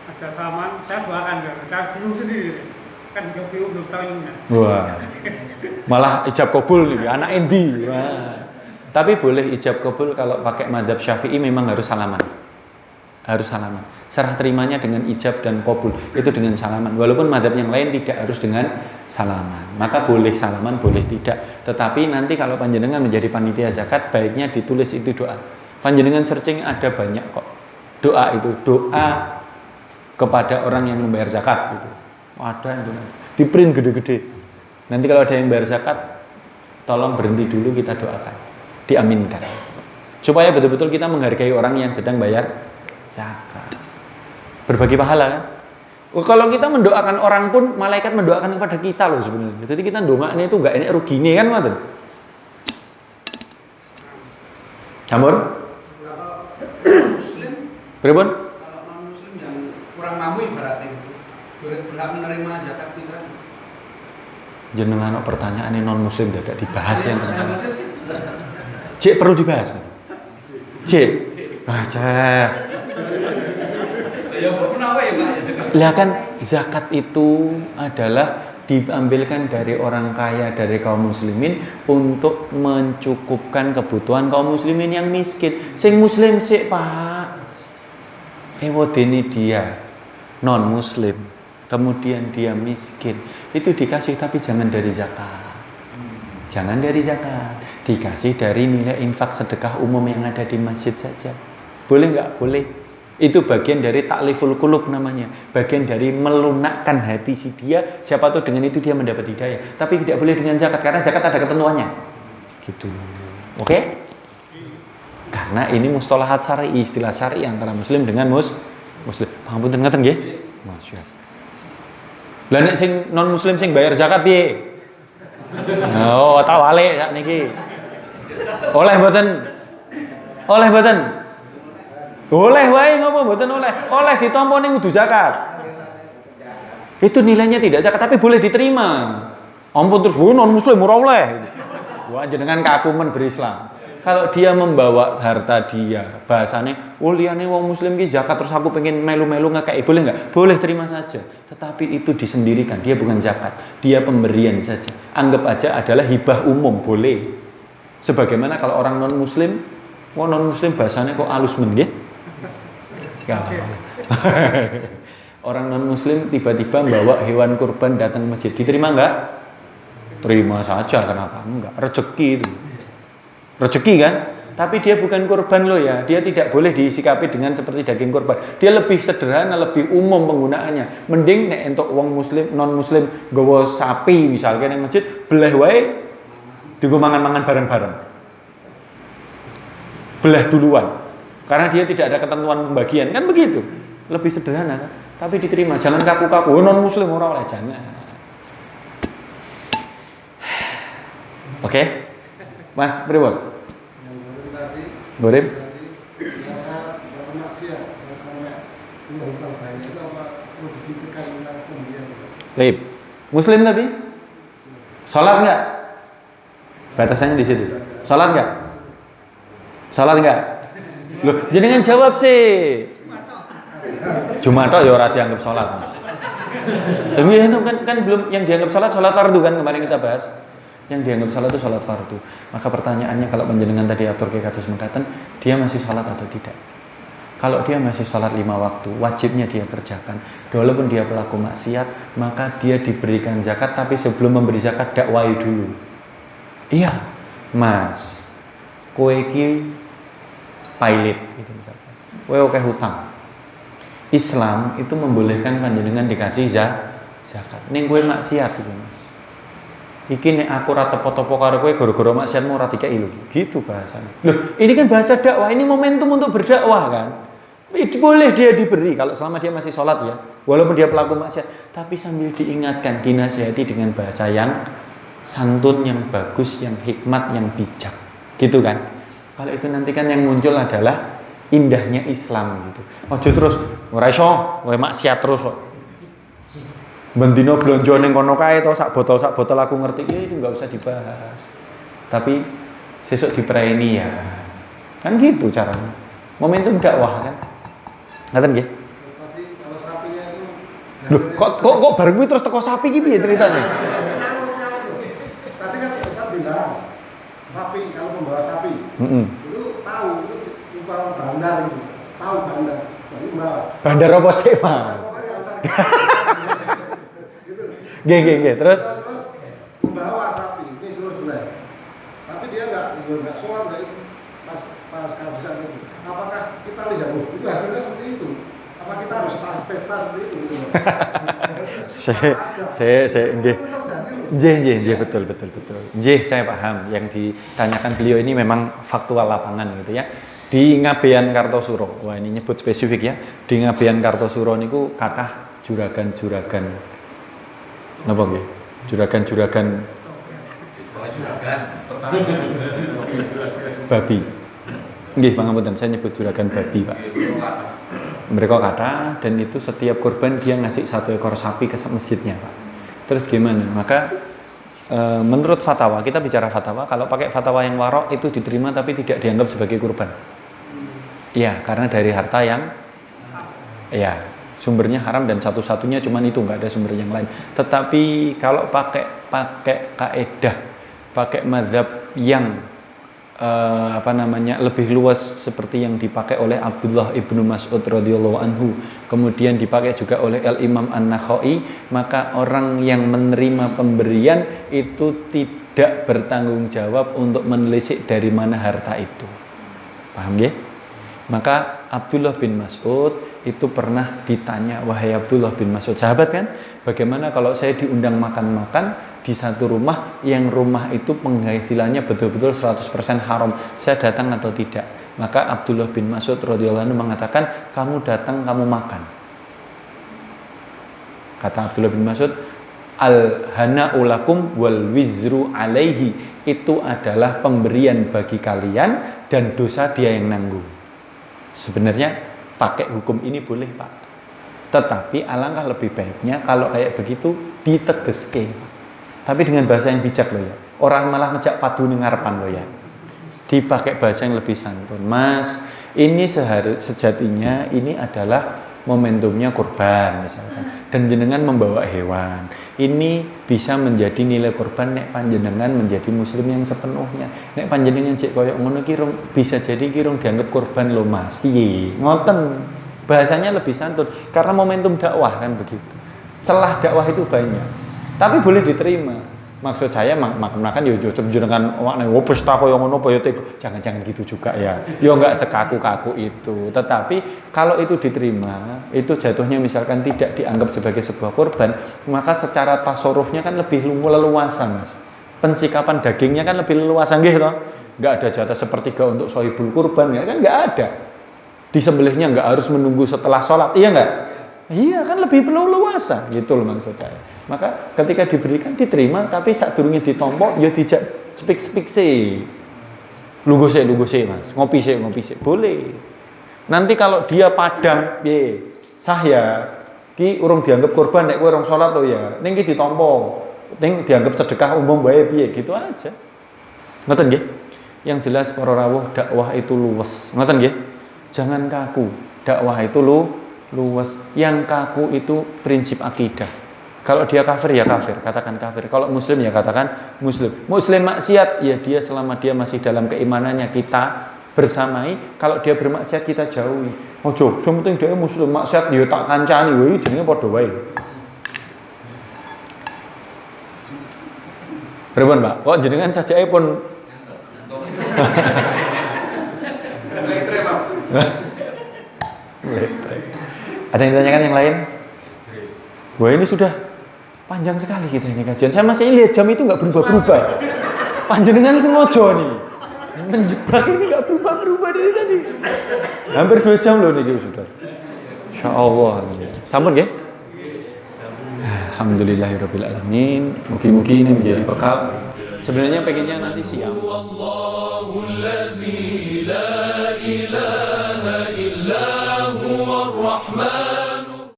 [SPEAKER 3] ada salaman, saya doakan kan, saya bingung sendiri. Kan juga bingung belum tahu ininya.
[SPEAKER 2] Wah. Malah ijab kabul nih, anak endi. Wah. Tapi boleh ijab kabul kalau pakai mazhab Syafi'i memang harus salaman. Harus salaman. Serah terimanya dengan ijab dan kabul itu dengan salaman. Walaupun mazhab yang lain tidak harus dengan salaman. Maka boleh salaman, boleh tidak. Tetapi nanti kalau panjenengan menjadi panitia zakat, baiknya ditulis itu doa. Panjenengan searching ada banyak kok. Doa itu, doa kepada orang yang membayar zakat gitu. Ada itu. Di print gede-gede. Nanti kalau ada yang bayar zakat, tolong berhenti dulu, kita doakan, diaminkan, supaya betul-betul kita menghargai orang yang sedang bayar zakat. Berbagi pahala kan? Kalau kita mendoakan orang pun, malaikat mendoakan kepada kita loh sebenarnya. Jadi kita ndongakne itu enggak enak rugine kan, ngoten. Campur?
[SPEAKER 4] Muslim,
[SPEAKER 2] Pripun?
[SPEAKER 4] kalau non muslim yang kurang mampu ibaratnya itu berhak menerima zakat fitrah.
[SPEAKER 2] Jenengan pertanyaane non muslim dadak dibahas yang
[SPEAKER 4] Yang
[SPEAKER 2] ternyata.
[SPEAKER 4] muslim
[SPEAKER 2] Cek perlu dibahas. Cek. Baca.
[SPEAKER 4] ya menawa ya Pak ya zakat.
[SPEAKER 2] Lah kan zakat itu adalah diambilkan dari orang kaya, dari kaum muslimin untuk mencukupkan kebutuhan kaum muslimin yang miskin. Sing muslim sik, Pak. Ewodene dia non muslim, kemudian dia miskin. Itu dikasih tapi jangan dari zakat. Jangan dari zakat. Dikasih dari nilai infak sedekah umum yang ada di masjid saja. Boleh nggak? Boleh. Itu bagian dari takliful qulub namanya. Bagian dari melunakkan hati si dia. Siapa tahu dengan itu dia mendapat hidayah. Tapi tidak boleh dengan zakat, karena zakat ada ketentuannya. Gitu. Oke? Karena ini mustalahat syar'i, istilah syar'i antara muslim dengan muslim. Pangapunten ngaten nggih? Masyaallah. Lah nek sing non muslim sing bayar zakat piye? Oh, tak walik sak niki. Oleh mboten? Oleh mboten? Oleh wae ngopo mboten oleh? Oleh ditampa ning kudu zakat. Itu nilainya tidak zakat tapi boleh diterima. Ampun terus non muslim ora oleh. Wah jenengan kakumen berislam. Kalau dia membawa harta dia, bahasane, oh liyane wong muslim ki zakat terus aku pengen melu-melu ngekei, boleh enggak? Boleh, terima saja. Tetapi itu disendirikan, dia bukan zakat, dia pemberian saja. Anggap aja adalah hibah umum, boleh. Sebagaimana kalau orang non muslim, wong non muslim bahasane kok alus men nggih? Ya. Orang non muslim tiba-tiba membawa hewan kurban datang ke masjid, diterima enggak? Terima saja, kenapa? Enggak, rezeki itu. Rezeki kan? Tapi dia bukan kurban loh ya. Dia tidak boleh disikapi dengan seperti daging kurban. Dia lebih sederhana, lebih umum penggunaannya. Mending nek entuk wong muslim, non muslim nggawa sapi misalnya nang masjid, belah wae digo mangan-mangan bareng-bareng. Belah duluan. Karena dia tidak ada ketentuan pembagian, kan begitu. Lebih sederhana kan? Tapi diterima, jangan kaku-kaku. Oh, non muslim ora oleh, jangan. Oke? Mas, pripun? Gorem? Baik. Muslim tapi? Salat enggak? Batasannya di situ. Salat enggak? Salat enggak? Loh, jenengan jawab sih. Jumat ya ora dianggap salat, Mas. Tapi itu kan belum yang dianggap salat fardu kan kemarin kita bahas. Yang dianggap salat itu salat fardu. Maka pertanyaannya kalau panjenengan tadi atur ke kados mekaten, dia masih salat atau tidak? Kalau dia masih sholat 5 waktu, wajibnya dia kerjakan. Walaupun dia pelaku maksiat, maka dia diberikan zakat, tapi sebelum memberi zakat dakwai dulu. Iya, Mas, kowe iki pilot gitu misalkan. Kowe oke hutang. Islam itu membolehkan panjenengan dikasih zakat. Ning kowe maksiat iki, Mas. Iki nek aku ora tepo-tepo karo kowe gara-gara maksiatmu ora dikeki lho. Gitu bahasanya. Loh, ini kan bahasa dakwah, ini momentum untuk berdakwah kan. Boleh dia diberi kalau selama dia masih sholat ya, walaupun dia pelaku maksiat, tapi sambil diingatkan, dinasihati dengan bahasa yang santun, yang bagus, yang hikmat, yang bijak, gitu kan. Kalau itu nanti kan yang muncul adalah indahnya Islam gitu. Ojo terus ora iso, kowe maksiat terus kok. Bendino blonjo ning kono kae to sak botol aku ngerti itu enggak usah dibahas. Tapi sesuk dipereni ya. Kan gitu caranya. Momentum dakwah kan. Ngaten nggih?
[SPEAKER 6] Tapi kalau sapinya itu
[SPEAKER 2] Loh, kok bareng kuwi terus teko sapi iki piye ceritane?
[SPEAKER 6] tadi kan Ustaz bilang sapi kalau membawa sapi itu tahu itu upah bandar itu tahu bandar jadi membawa
[SPEAKER 2] Bandar apa sih, Mas? Nggih, terus
[SPEAKER 6] membawa sapi ini seluruh bulan tapi dia nggak sholat nggak itu pas kehabisan itu apakah kita lihat itu hasilnya seperti itu apa kita harus pesta seperti itu gitu
[SPEAKER 2] saya nggih betul. Nggih, saya paham yang ditanyakan beliau ini memang faktual lapangan gitu ya. Di Ngabean Kartosuro. Wah, ini nyebut spesifik ya. Di Ngabean Kartosuro niku kathah juragan-juragan. Napa nggih? Juragan-juragan babi. Nggih, pangapunten, saya nyebut juragan babi, Pak. Mereka kata dan itu setiap korban dia ngasih 1 ekor sapi ke masjidnya, Pak. Terus gimana? Maka menurut fatwa, kita bicara fatwa, kalau pakai fatwa yang warok itu diterima tapi tidak dianggap sebagai kurban. Iya, karena dari harta yang sumbernya haram dan satu-satunya cuman itu, nggak ada sumber yang lain. Tetapi kalau pakai kaedah, pakai mazhab yang lebih luas seperti yang dipakai oleh Abdullah ibnu Mas'ud radhiyallahu anhu, kemudian dipakai juga oleh Al-Imam An-Nakhai, maka orang yang menerima pemberian itu tidak bertanggung jawab untuk menelisik dari mana harta itu. Paham ya? Maka Abdullah bin Mas'ud itu pernah ditanya, wahai Abdullah bin Mas'ud, sahabat kan, bagaimana kalau saya diundang makan-makan di satu rumah yang rumah itu penghasilannya betul-betul 100% haram, saya datang atau tidak? Maka Abdullah bin Mas'ud radhiyallahu anhu mengatakan, kamu datang, kamu makan. Kata Abdullah bin Mas'ud, al-hana'u lakum wal wizru alaihi, itu adalah pemberian bagi kalian dan dosa dia yang nanggung. Sebenarnya pakai hukum ini boleh, Pak, tetapi alangkah lebih baiknya kalau kayak begitu ditegeske. Tapi dengan bahasa yang bijak loh ya. Orang malah ngejak padu ning ngarepan loh ya. Dipakai bahasa yang lebih santun. Mas, ini sejatinya ini adalah momentumnya kurban misalkan. Dan jenengan membawa hewan. Ini bisa menjadi nilai kurban nek panjenengan menjadi muslim yang sepenuhnya. Nek panjenengan cek koyo ngono ki bisa jadi ki dianggap kurban loh, Mas. Piye? Ngoten. Bahasanya lebih santun karena momentum dakwah kan begitu. Celah dakwah itu banyak. Tapi boleh diterima. Maksud saya makan ya jenengan awakne pesta koyo ngono apa ya jangan gitu juga ya. Ya enggak sekaku-kaku itu. Tetapi kalau itu diterima, itu jatuhnya misalkan tidak dianggap sebagai sebuah korban, maka secara tasarrufnya kan lebih leluasa, Mas. Pensikapan dagingnya kan lebih leluasa nggih toh? Enggak ada jatah sepertiga untuk sohibul kurban ya kan enggak ada. Disembelihnya enggak harus menunggu setelah sholat, iya enggak? Iya kan lebih leluasa gitu loh maksud saya. Maka ketika diberikan diterima, tapi saat durungnya ditompo ya dijak spik sih. Lugu sih Mas. Ngopi sih boleh. Nanti kalau dia padang, sah ya. Ki urung dianggap korban nek kowe urung salat lo ya. Ning ki ditompo. Ning dianggap sedekah umum bae piye gitu aja. Ngoten nggih? Yang jelas para rawuh dakwah itu luwes. Ngoten nggih? Jangan kaku. Dakwah itu luwes. Yang kaku itu prinsip akidah. Kalau dia kafir ya kafir, katakan kafir. Kalau muslim ya katakan muslim. Muslim maksiat ya dia selama dia masih dalam keimanannya kita bersamai, kalau dia bermaksiat kita jauhi. Ojo, sing penting dia muslim maksiat dia tak kancani, woi jenenge padha wae. Pripun, Pak? Kok jenengan sajake pun
[SPEAKER 4] Letre, Pak.
[SPEAKER 2] letre. Ada yang ditanyakan yang lain? Wah, ini sudah panjang sekali kita ini kajian. Saya masih lihat jam itu nggak berubah-berubah. Panjenengan sengaja nih. Menjebak ini nggak berubah-berubah dari tadi. Hampir 2 jam loh nih sudah. Insya Allah. Sampun ya? Alhamdulillahirabbil alamin. Mungkin ini menjadi bekal. Sebenarnya pengennya nanti siang.
[SPEAKER 1] Allahul ladzi la ilaha illa huwar rahman